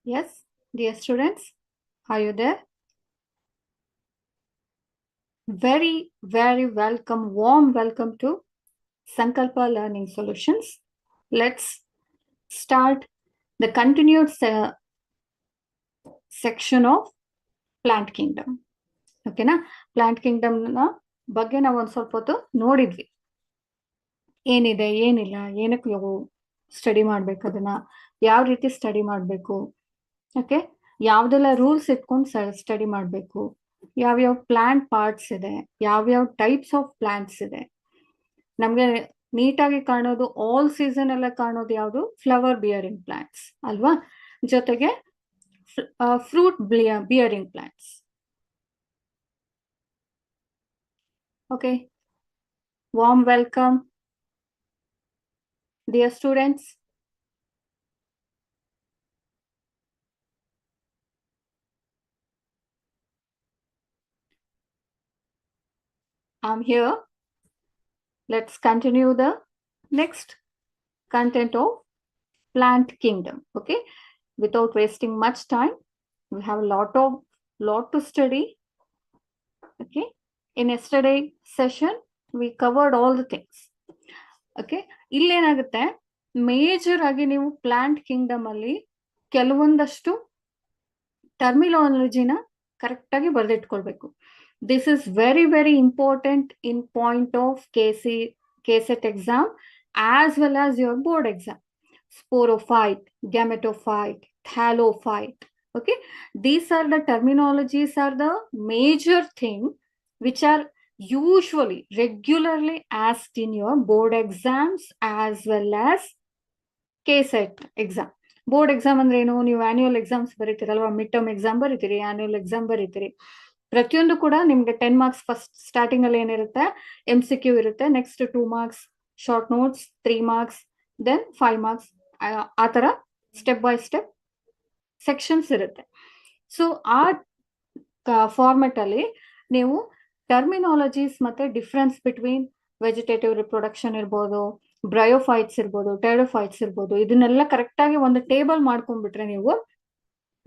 Yes, dear students, are you there? Very welcome, warm welcome to Sankalpa Learning Solutions. Let's start the continued section of Plant Kingdom. ಓಕೆನಾ plant ಕಿಂಗ್ಡಮ್ನ ಬಗ್ಗೆ ನಾವು ಒಂದು ಸ್ವಲ್ಪ ಹೊತ್ತು ನೋಡಿದ್ವಿ. ಏನಿದೆ ಏನಿಲ್ಲ, ಏನಕ್ಕೆ ನಾವು ಸ್ಟಡಿ ಮಾಡ್ಬೇಕು, ಅದನ್ನ ಯಾವ ರೀತಿ ಸ್ಟಡಿ ಮಾಡಬೇಕು, ಓಕೆ, ಯಾವ್ದೆಲ್ಲ ರೂಲ್ಸ್ ಇಟ್ಕೊಂಡು ಸ್ಟಡಿ ಮಾಡಬೇಕು, ಯಾವ್ಯಾವ ಪ್ಲಾಂಟ್ ಪಾರ್ಟ್ಸ್ ಇದೆ, ಯಾವ್ಯಾವ ಟೈಪ್ಸ್ ಆಫ್ ಪ್ಲಾಂಟ್ಸ್ ಇದೆ. ನಮ್ಗೆ ನೀಟಾಗಿ ಕಾಣೋದು ಆಲ್ ಸೀಸನ್ ಎಲ್ಲ ಕಾಣೋದು ಯಾವುದು, ಫ್ಲವರ್ ಬಿಯರಿಂಗ್ ಪ್ಲಾಂಟ್ಸ್ ಅಲ್ವಾ, ಜೊತೆಗೆ fruit bearing plants. Okay, warm welcome dear students. I'm here. Let's continue the next content of Plant Kingdom. Okay, without wasting much time, we have a lot to study. Okay, in yesterday session we covered all the things. Okay, ಇಲ್ಲೇನಾಗುತ್ತೆ, major ಆಗಿ ನೀವು plant kingdom ಅಲ್ಲಿ ಕೆಲವೊಂದಷ್ಟು ಟರ್ಮಿನಾಲಜಿನ correct ಆಗಿ ಬರೆದಿಟ್ಕೊಳ್ಬೇಕು. This is very important in point of KCET exam as well as your board exam. Sporophyte, gametophyte, thallophyte. Okay, these are the terminologies, are the major thing which are usually regularly asked in your board exams as well as KCET exam. Board exam ಅಂದ್ರೆ ಏನು, ನೀವು annual exams ಬರೀತೀರಲ್ವಾ, mid term exam ಬರೀತೀರಿ, annual exam ಬರೀತೀರಿ. ಪ್ರತಿಯೊಂದು ಕೂಡ ನಿಮ್ಗೆ 10 marks first starting ಅಲ್ಲಿ ಏನಿರುತ್ತೆ, MCQ ಇರುತ್ತೆ, next 2 marks short notes, 3 marks, then 5 marks, ಆ ತರ ಸ್ಟೆಪ್ ಬೈ ಸ್ಟೆಪ್ ಸೆಕ್ಷನ್ಸ್ ಇರುತ್ತೆ. ಸೊ ಆ ಫಾರ್ಮೆಟ್ ಅಲ್ಲಿ ನೀವು ಟರ್ಮಿನಾಲಜೀಸ್ ಮತ್ತೆ ಡಿಫ್ರೆನ್ಸ್ ಬಿಟ್ವೀನ್ ವೆಜಿಟೇಟಿವ್ ರಿಪ್ರೊಡಕ್ಷನ್ ಇರ್ಬೋದು, ಬ್ರಯೋಫೈಟ್ಸ್ ಇರ್ಬೋದು, ಟೈಡೋಫೈಟ್ಸ್ ಇರ್ಬೋದು, ಇದನ್ನೆಲ್ಲ ಕರೆಕ್ಟ್ ಆಗಿ ಒಂದು ಟೇಬಲ್ ಮಾಡ್ಕೊಂಡ್ಬಿಟ್ರೆ, ನೀವು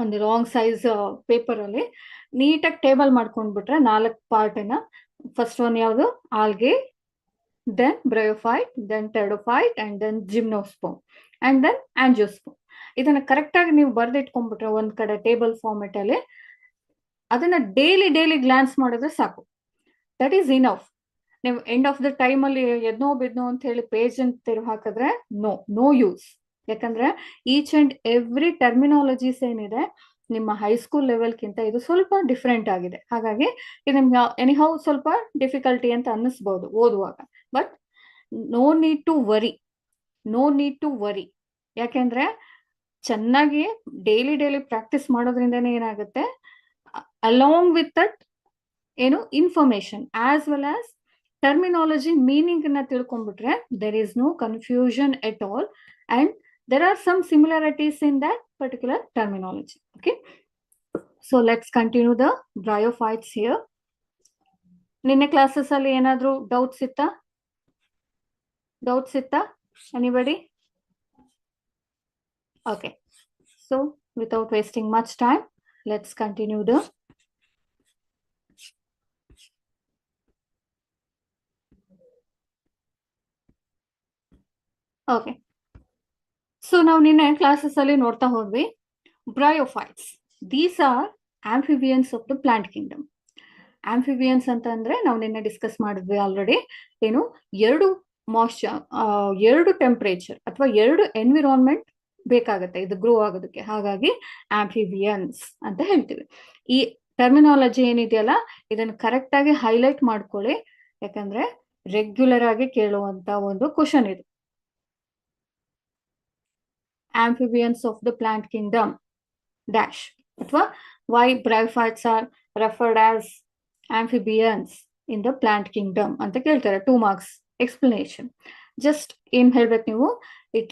ಒಂದು ಲಾಂಗ್ ಸೈಜ್ ಪೇಪರ್ ಅಲ್ಲಿ ನೀಟಾಗಿ ಟೇಬಲ್ ಮಾಡ್ಕೊಂಡ್ಬಿಟ್ರೆ 4 ಪಾರ್ಟಿನ, ಫಸ್ಟ್ ಒನ್ ಯಾವುದು, algae, then bryophyte, then pteridophyte, and then gymnosperm, and then angiosperm. ಇದನ್ನ ಕರೆಕ್ಟ್ ಆಗಿ ನೀವು ಬರ್ದಿಟ್ಕೊಂಡ್ಬಿಟ್ರೆ ಒಂದ್ ಕಡೆ ಟೇಬಲ್ ಫಾರ್ಮೆಟ್ ಅಲ್ಲಿ, ಅದನ್ನ ಡೈಲಿ ಗ್ಲಾನ್ಸ್ ಮಾಡಿದ್ರೆ ಸಾಕು, ದಟ್ ಈಸ್ ಇನಫ್. ನೀವು ಎಂಡ್ ಆಫ್ ದ ಟೈಮ್ ಅಲ್ಲಿ ಎದ್ನೋ ಬಿದ್ನೋ ಅಂತ ಹೇಳಿ ಪೇಜ್ ಅಂತ ತಿರುಗಿ ಹಾಕಿದ್ರೆ ನೋ ಯೂಸ್. ಯಾಕಂದ್ರೆ ಈಚ್ ಅಂಡ್ ಎವ್ರಿ ಟರ್ಮಿನಾಲಜೀಸ್ ಏನಿದೆ ನಿಮ್ಮ ಹೈಸ್ಕೂಲ್ ಲೆವೆಲ್ಗಿಂತ ಇದು ಸ್ವಲ್ಪ ಡಿಫ್ರೆಂಟ್ ಆಗಿದೆ. ಹಾಗಾಗಿ ಇದು ನಿಮ್ಗೆ ಎನಿಹೌ ಸ್ವಲ್ಪ ಡಿಫಿಕಲ್ಟಿ ಅಂತ ಅನ್ನಿಸ್ಬೋದು ಓದುವಾಗ, but no need to worry. ಯಾಕೆಂದ್ರೆ ಚೆನ್ನಾಗಿ ಡೈಲಿ ಪ್ರಾಕ್ಟೀಸ್ ಮಾಡೋದ್ರಿಂದನೇ ಏನಾಗುತ್ತೆ, ಅಲಾಂಗ್ ವಿತ್ ದಟ್ ಏನು information as well as terminology meaning ನ ತಿಳ್ಕೊಂಡ್ಬಿಟ್ರೆ there is no confusion at all, and there are some similarities in that particular terminology. Okay, so let's continue the bryophytes here. ನಿನ್ನೆ classes ಅಲ್ಲಿ ಏನಾದ್ರೂ doubts ಇತ್ತಾ anybody? Okay, so without wasting much time, let's continue the okay. So ನಾವು ನಿನ್ನೆ classes ಅಲ್ಲಿ ನೋಡ್ತಾ ಹೋದ್ವಿ bryophytes. These R amphibians of the plant Kingdom. Amphibians ಅಂತ ಅಂದ್ರೆ ನಾವು ನಿನ್ನೆ ಡಿಸ್ಕಸ್ ಮಾಡಿದ್ವಿ ಆಲ್ರೆಡಿ. ಏನು, ಎರಡು ಟೆಂಪರೇಚರ್ ಅಥವಾ ಎರಡು ಎನ್ವಿರಾನ್ಮೆಂಟ್ ಬೇಕಾಗತ್ತೆ ಇದು ಗ್ರೋ ಆಗೋದಕ್ಕೆ, ಹಾಗಾಗಿ ಆಂಫಿಬಿಯನ್ಸ್ ಅಂತ ಹೇಳ್ತೀವಿ. ಈ ಟರ್ಮಿನಾಲಜಿ ಏನಿದೆಯಲ್ಲ, ಇದನ್ನ ಕರೆಕ್ಟ್ ಆಗಿ ಹೈಲೈಟ್ ಮಾಡ್ಕೊಳ್ಳಿ, ಯಾಕಂದ್ರೆ ರೆಗ್ಯುಲರ್ ಆಗಿ ಕೇಳುವಂತ ಒಂದು ಕ್ವಶನ್ ಇದು. Amphibians of the plant kingdom dash, ಅಥವಾ why bryophytes are referred as amphibians in the plant kingdom ಅಂತ ಕೇಳ್ತಾರೆ. 2 marks explanation. Just ಏನ್ ಹೇಳ್ಬೇಕು ನೀವು, it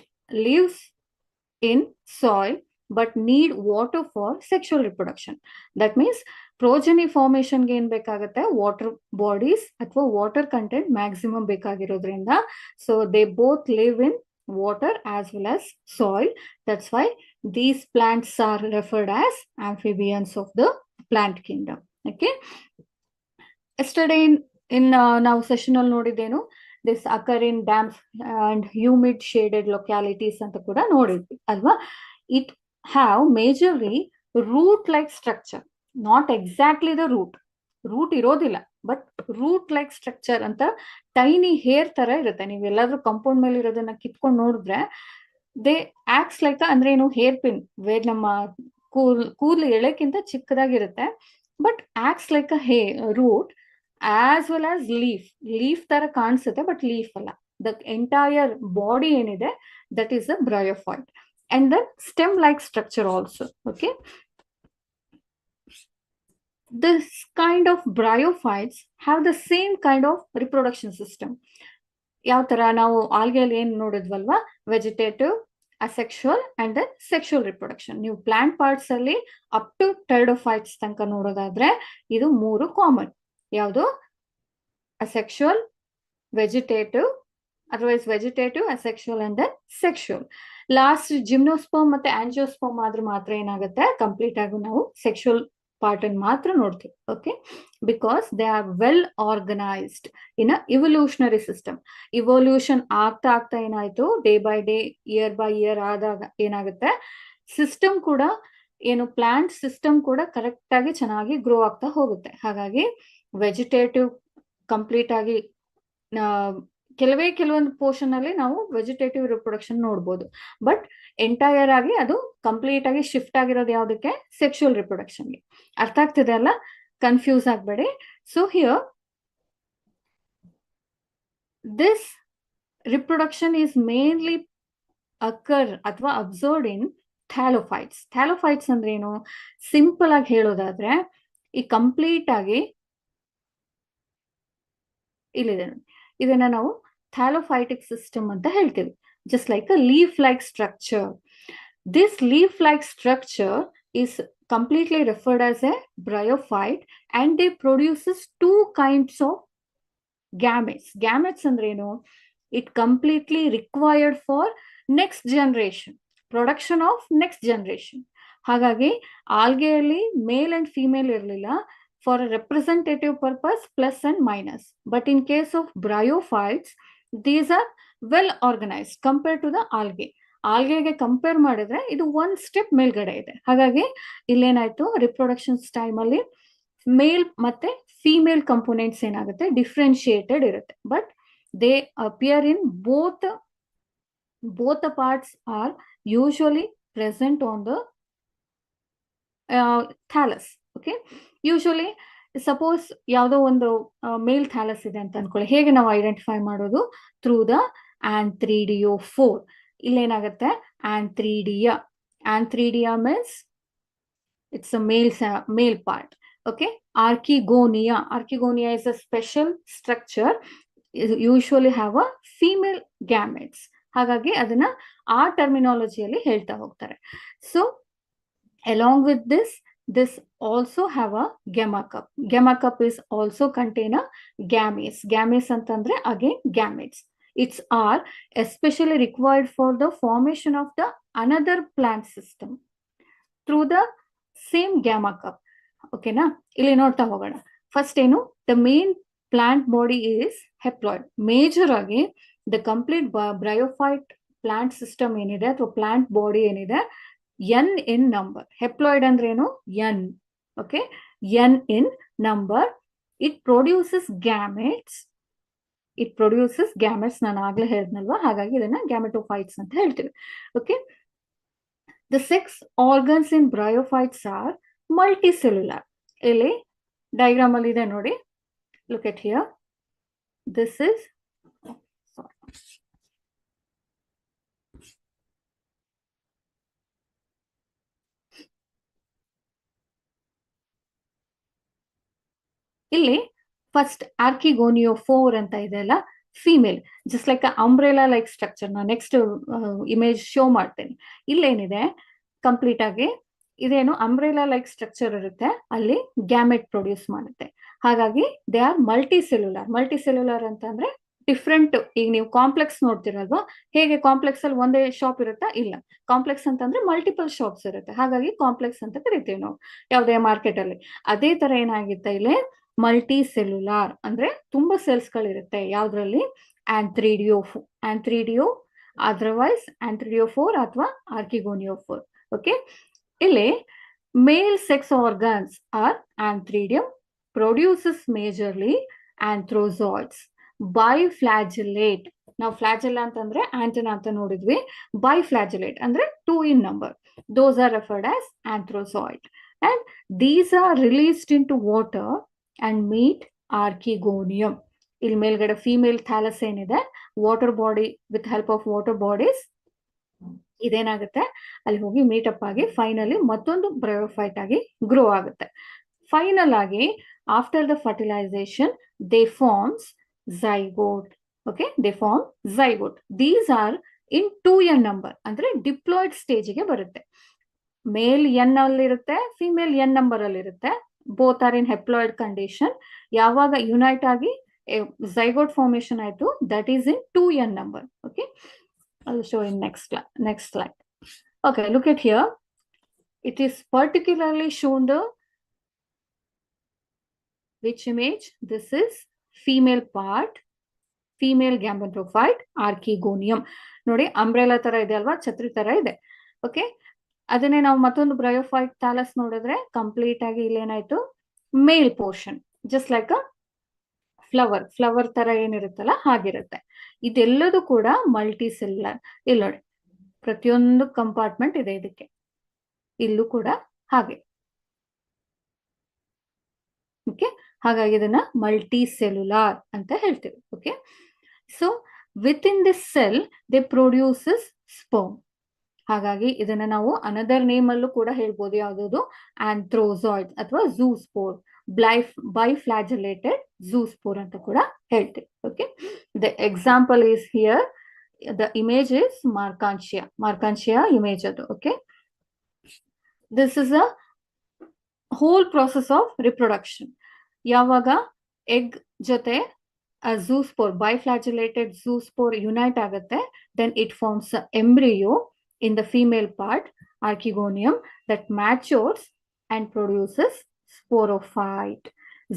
lives in soil but need water for sexual reproduction. That means progeny formation ಗೆ ಏನ್ ಬೇಕಾಗುತ್ತೆ, water bodies ಅಥವಾ ವಾಟರ್ ಕಂಟೆಂಟ್ ಮ್ಯಾಕ್ಸಿಮಮ್ ಬೇಕಾಗಿರೋದ್ರಿಂದ, so they both live in water as well as soil. That's why these plants are referred as amphibians of the plant kingdom. Okay. Yesterday in ನಾವು session ಅಲ್ಲಿ ನೋಡಿದ್ದೇನು, this occur in damps and humid shaded localities ಅಂತ ಕೂಡ ನೋಡಿದ್ವಿ ಅಲ್ವಾ. It have majorly root like structure, not exactly the root ಇರೋದಿಲ್ಲ, but root like structure ಅಂತ tiny hair ತರ ಇರುತ್ತೆ. ನೀವು ಎಲ್ಲಾದ್ರೂ ಕಾಂಪೌಂಡ್ ಮೇಲೆ ಇರೋದನ್ನ ಕಿತ್ಕೊಂಡು ನೋಡಿದ್ರೆ ದೇ ಆಕ್ಟ್ಸ್ ಲೈಕ್, ಅಂದ್ರೆ ಏನು, ಹೇರ್ ಪಿನ್ ವೇರ್ ನಮ್ಮ ಕೂದಲು ಎಳೆಕ್ಕಿಂತ ಚಿಕ್ಕದಾಗಿರುತ್ತೆ, but acts like a root as well as leaf ತರ ಕಾಣಿಸುತ್ತೆ, ಬಟ್ ಲೀಫ್ ಅಲ್ಲ. ದ ಎಂಟೈರ್ ಬಾಡಿ ಏನಿದೆ that is a bryophyte. And then stem like structure also. Okay, this kind of bryophytes have the same kind of reproduction system. ಯಾವ ತರ ನಾವು ಆಲ್ಗೆಯಲ್ಲಿ ಏನ್ ನೋಡಿದ್ವಲ್ವಾ, vegetative, asexual and then sexual reproduction. ನೀವು plant parts ಅಲ್ಲಿ up to pteridophytes ತನಕ ನೋಡೋದಾದ್ರೆ ಇದು 3 ಕಾಮನ್. ಯಾವುದು? Asexual, vegetative, otherwise vegetative, asexual and then sexual. Last gymnosperm ಮತ್ತೆ ಆಂಜಿಯೋಸ್ಪರ್ಮ್ ಆದ್ರೂ ಮಾತ್ರ ಏನಾಗುತ್ತೆ, ಕಂಪ್ಲೀಟ್ ಆಗಿ ನಾವು ಸೆಕ್ಷುವಲ್ ಪಾರ್ಟ್ ಅನ್ನು ಮಾತ್ರ ನೋಡ್ತೀವಿ. Okay, because they are well organized in a evolutionary system. Evolution ಆಗ್ತಾ ಏನಾಯ್ತು, day by day, year by year ಆದಾಗ ಏನಾಗುತ್ತೆ, ಸಿಸ್ಟಮ್ ಕೂಡ ಏನು, ಪ್ಲಾಂಟ್ ಸಿಸ್ಟಮ್ ಕೂಡ ಕರೆಕ್ಟ್ ಆಗಿ ಚೆನ್ನಾಗಿ ಗ್ರೋ ಆಗ್ತಾ ಹೋಗುತ್ತೆ. ಹಾಗಾಗಿ ವೆಜಿಟೇಟಿವ್ ಕಂಪ್ಲೀಟ್ ಆಗಿ ಕೆಲವೊಂದು ಪೋರ್ಷನ್ ಅಲ್ಲಿ ನಾವು ವೆಜಿಟೇಟಿವ್ ರಿಪ್ರೊಡಕ್ಷನ್ ನೋಡ್ಬೋದು, ಬಟ್ ಎಂಟೈರ್ ಆಗಿ ಅದು ಕಂಪ್ಲೀಟ್ ಆಗಿ ಶಿಫ್ಟ್ ಆಗಿರೋದು ಯಾವುದಕ್ಕೆ, ಸೆಕ್ಷುವಲ್ ರಿಪ್ರೊಡಕ್ಷನ್ಗೆ. ಅರ್ಥ ಆಗ್ತಿದೆ ಅಲ್ಲ, ಕನ್ಫ್ಯೂಸ್ ಆಗ್ಬೇಡಿ. So here this reproduction is mainly occur ಅಥವಾ ಅಬ್ಸರ್ವ್ಡ್ ಇನ್ ಥ್ಯಾಲೋಫೈಟ್ಸ್. ಥ್ಯಾಲೋಫೈಟ್ಸ್ ಅಂದ್ರೆ ಏನು, ಸಿಂಪಲ್ ಆಗಿ ಹೇಳೋದಾದ್ರೆ ಈ ಕಂಪ್ಲೀಟ್ ಆಗಿ ಇಲ್ಲಿದೆ ನೋಡಿ, ಇದನ್ನ ನಾವು ಥ್ಯಾಲೋಫೈಟಿಕ್ ಸಿಸ್ಟಮ್ ಅಂತ ಹೇಳ್ತೀವಿ. Just like a leaf like structure. This leaf like structure is completely referred as a bryophyte, and they produces 2 kinds of gametes. Gametes ಅಂದ್ರೆ ಏನು, it completely required for next generation, production of next generation. ಹಾಗಾಗಿ ಆಲ್ಗೆಯಲ್ಲಿ male and female ಇರಲಿಲ್ಲ, for a representative purpose plus and minus, but in case of bryophytes these are well organized compared to the algae. ಆಲ್ಗೆಗೆ compare ಮಾಡಿದ್ರೆ ಇದು 1 step ಮೇಲ್ಗಡೆ ಇದೆ. ಹಾಗಾಗಿ ಇಲ್ಲೇನಾಯ್ತು, ರಿಪ್ರೊಡಕ್ಷನ್ಸ್ time ಅಲ್ಲಿ ಮೇಲ್ ಮತ್ತೆ ಫಿಮೇಲ್ ಕಂಪೋನೆಂಟ್ಸ್ ಏನಾಗುತ್ತೆ, ಡಿಫ್ರೆನ್ಶಿಯೇಟೆಡ್ ಇರುತ್ತೆ, but they appear in both the parts R usually present on the thallus. Okay, usually suppose ಯಾವುದೋ ಒಂದು ಮೇಲ್ ಥ್ಯಾಲಸ್ ಇದೆ ಅಂತ ಅನ್ಕೊಳ್ಳಿ, ಹೇಗೆ ನಾವು ಐಡೆಂಟಿಫೈ ಮಾಡೋದು, ಥ್ರೂ ದ ಆಂಥ್ರಿಡಿಯೋಫೋರ್. ಇಲ್ಲೇನಾಗುತ್ತೆ, antheridia means it's a male part. Okay, archegonia is a special structure, usually have a female gametes. ಹಾಗಾಗಿ ಅದನ್ನ ಆ ಟರ್ಮಿನಾಲಜಿಯಲ್ಲಿ ಹೇಳ್ತಾ ಹೋಗ್ತಾರೆ. So along with this also have a gamma cup. Gamma cup is also contain a gametes ಅಂತಂದ್ರೆ again gametes. It's are especially required for the formation of the another plant system through the same gamma cup. Okay na, ಇಲ್ಲಿ ನೋಡ್ತಾ ಹೋಗೋಣ. First ಏನು, the main plant body is haploid. Major ಆಗಿ the complete bryophyte plant system ಏನಿದೆ ಅಥವಾ plant body ಏನಿದೆ, n in number. Haploid ಅಂದ್ರೆ ಏನು, n. Okay, n in number. It produces gametes. ನಾನು ಆಗ್ಲೇ ಹೇಳಿದ್ನಲ್ವಾ, ಹಾಗಾಗಿ ಇದನ್ನ ಗ್ಯಾಮೆಟೋಫೈಟ್ಸ್ ಅಂತ ಹೇಳ್ತೀವಿ. Okay, the sex organs in bryophytes are multicellular. ಇಲ್ಲಿ ಡಯಾಗ್ರಾಮ್ ಅಲ್ಲಿ ಇದೆ ನೋಡಿ, look at here. This is ಇಲ್ಲಿ ಫಸ್ಟ್ ಆರ್ಕಿಗೋನಿಯೋಫೋರ್ ಅಂತ ಇದೆ ಅಲ್ಲ, female, just like umbrella like structure. ನಾನು ನೆಕ್ಸ್ಟ್ ಇಮೇಜ್ ಶೋ ಮಾಡ್ತೇನೆ. ಇಲ್ಲೇನಿದೆ, ಕಂಪ್ಲೀಟ್ ಆಗಿ ಇದೇನು ಅಂಬ್ರೆಲಾ ಲೈಕ್ ಸ್ಟ್ರಕ್ಚರ್ ಇರುತ್ತೆ, ಅಲ್ಲಿ ಗ್ಯಾಮೆಟ್ ಪ್ರೊಡ್ಯೂಸ್ ಮಾಡುತ್ತೆ. ಹಾಗಾಗಿ ದೇ ಆರ್ ಮಲ್ಟಿಸೆಲ್ಯುಲರ್. ಮಲ್ಟಿಸೆಲ್ಯುಲರ್ ಅಂತಂದ್ರೆ ಡಿಫ್ರೆಂಟ್. ಈಗ ನೀವು ಕಾಂಪ್ಲೆಕ್ಸ್ ನೋಡ್ತಿರಲ್ವಾ, ಹೇಗೆ ಕಾಂಪ್ಲೆಕ್ಸ್ ಅಲ್ಲಿ ಒಂದೇ ಶಾಪ್ ಇರುತ್ತಾ? ಇಲ್ಲ. ಕಾಂಪ್ಲೆಕ್ಸ್ ಅಂತಂದ್ರೆ ಮಲ್ಟಿಪಲ್ ಶಾಪ್ಸ್ ಇರುತ್ತೆ, ಹಾಗಾಗಿ ಕಾಂಪ್ಲೆಕ್ಸ್ ಅಂತ ಕರಿತೀವಿ ನಾವು ಯಾವುದೇ ಮಾರ್ಕೆಟ್ ಅಲ್ಲಿ. ಅದೇ ತರ ಏನಾಗುತ್ತೆ ಇಲ್ಲಿ, ಮಲ್ಟಿ ಸೆಲ್ಯುಲಾರ್ ಅಂದ್ರೆ ತುಂಬಾ ಸೆಲ್ಸ್ ಗಳಿರುತ್ತೆ. ಯಾವ್ದ್ರಲ್ಲಿ? ಆಂಥ್ರಿಡಿಯೋ ಆಂಥ್ರಿಡಿಯೋ ಅದರ್ವೈಸ್ ಆಂಥ್ರಿಡಿಯೋಫೋರ್ ಅಥವಾ ಆರ್ಕಿಗೋನಿಯೋಫೋರ್. ಓಕೆ, ಇಲ್ಲಿ male sex organs are antheridium produces majorly antherozoids. Biflagellate, ನಾವು ಫ್ಲಾಜೆಲ್ಲ ಅಂತಂದ್ರೆ ಆಂಟೆನಾ ಅಂತ ನೋಡಿದ್ವಿ. ಬೈಫ್ಲಾಜೆಲೇಟ್ ಅಂದ್ರೆ 2 in number. Those are referred as anthrozoid, and these are released into water and meet archegonium. ಇಲ್ಲಿ ಮೇಲ್ಗಡೆ ಫೀಮೇಲ್ ಥ್ಯಾಲಸ್ ಏನಿದೆ, water body with help of water bodies ಇದೇನಾಗುತ್ತೆ, ಅಲ್ಲಿ ಹೋಗಿ ಮೀಟಪ್ ಆಗಿ ಫೈನಲಿ ಮತ್ತೊಂದು ಬ್ರಯೋಫೈಟ್ ಆಗಿ ಗ್ರೋ ಆಗುತ್ತೆ. ಫೈನಲ್ ಆಗಿ after the fertilisation they forms zygote. Okay, they form zygote. These are in 2n number, ಅಂದ್ರೆ ಡಿಪ್ಲಾಯ್ಡ್ ಸ್ಟೇಜ್ ಗೆ ಬರುತ್ತೆ. ಮೇಲ್ ಎನ್ ಅಲ್ಲಿ ಇರುತ್ತೆ, ಫಿಮೇಲ್ ಎನ್ ನಂಬರ್ ಅಲ್ಲಿ ಇರುತ್ತೆ. Both are in haploid condition. ಯಾವಾಗ ಯುನೈಟ್ ಆಗಿ zygote ಫಾರ್ಮೇಶನ್ ಆಯ್ತು, that is in 2n number. Okay, I'll show in next slide. Okay, look at here. It is particularly shown the which image? This is female part, female gametophyte archegonium. ನೋಡಿ, umbrella ತರ ಇದೆ ಅಲ್ವಾ, ಛತ್ರಿ ತರ ಇದೆ. Okay, ಅದನ್ನೇ ನಾವು ಮತ್ತೊಂದು ಬ್ರಯೋಫೈಟ್ ಥಾಲಸ್ ನೋಡಿದ್ರೆ ಕಂಪ್ಲೀಟ್ ಆಗಿ ಇಲ್ಲೇನಾಯ್ತು, male portion just like a flower ತರ ಏನಿರುತ್ತಲ್ಲ ಹಾಗಿರುತ್ತೆ. ಇದೆಲ್ಲದೂ ಕೂಡ ಮಲ್ಟಿ ಸೆಲ್ಯುಲರ್. ಇಲ್ಲಿ ನೋಡಿ, ಪ್ರತಿಯೊಂದು ಕಂಪಾರ್ಟ್ಮೆಂಟ್ ಇದೆ ಇದಕ್ಕೆ. ಇಲ್ಲೂ ಕೂಡ ಹಾಗೆ. ಓಕೆ, ಹಾಗಾಗಿ ಇದನ್ನ ಮಲ್ಟಿ ಸೆಲ್ಯುಲಾರ್ ಅಂತ ಹೇಳ್ತೀವಿ. Okay, so with in this cell they produces sperm. ಹಾಗಾಗಿ ಇದನ್ನ ನಾವು ಅನದರ್ ನೇಮ್ ಅಲ್ಲೂ ಕೂಡ ಹೇಳ್ಬೋದು. ಯಾವ್ದು? ಆಂಥ್ರೋಸಾಯ್ಡ್ ಅಥವಾ ಝೂಸ್ಪೋರ್, ಬೈಫ್ಲಾಜೆಲೇಟೆಡ್ ಝೂಸ್ಪೋರ್ ಅಂತ ಕೂಡ ಹೇಳ್ತೀವಿ. Okay, the example is here. The image is Marchantia image ಅದು. Okay, this is a whole process of reproduction. ಯಾವಾಗ ಎಗ್ ಜೊತೆ ಝೂಸ್ಪೋರ್, ಬೈಫ್ಲಾಜೆಲೇಟೆಡ್ ಝೂಸ್ಪೋರ್ ಯುನೈಟ್ ಆಗುತ್ತೆ, then it forms embryo in the female part archegonium that matures and produces sporophyte.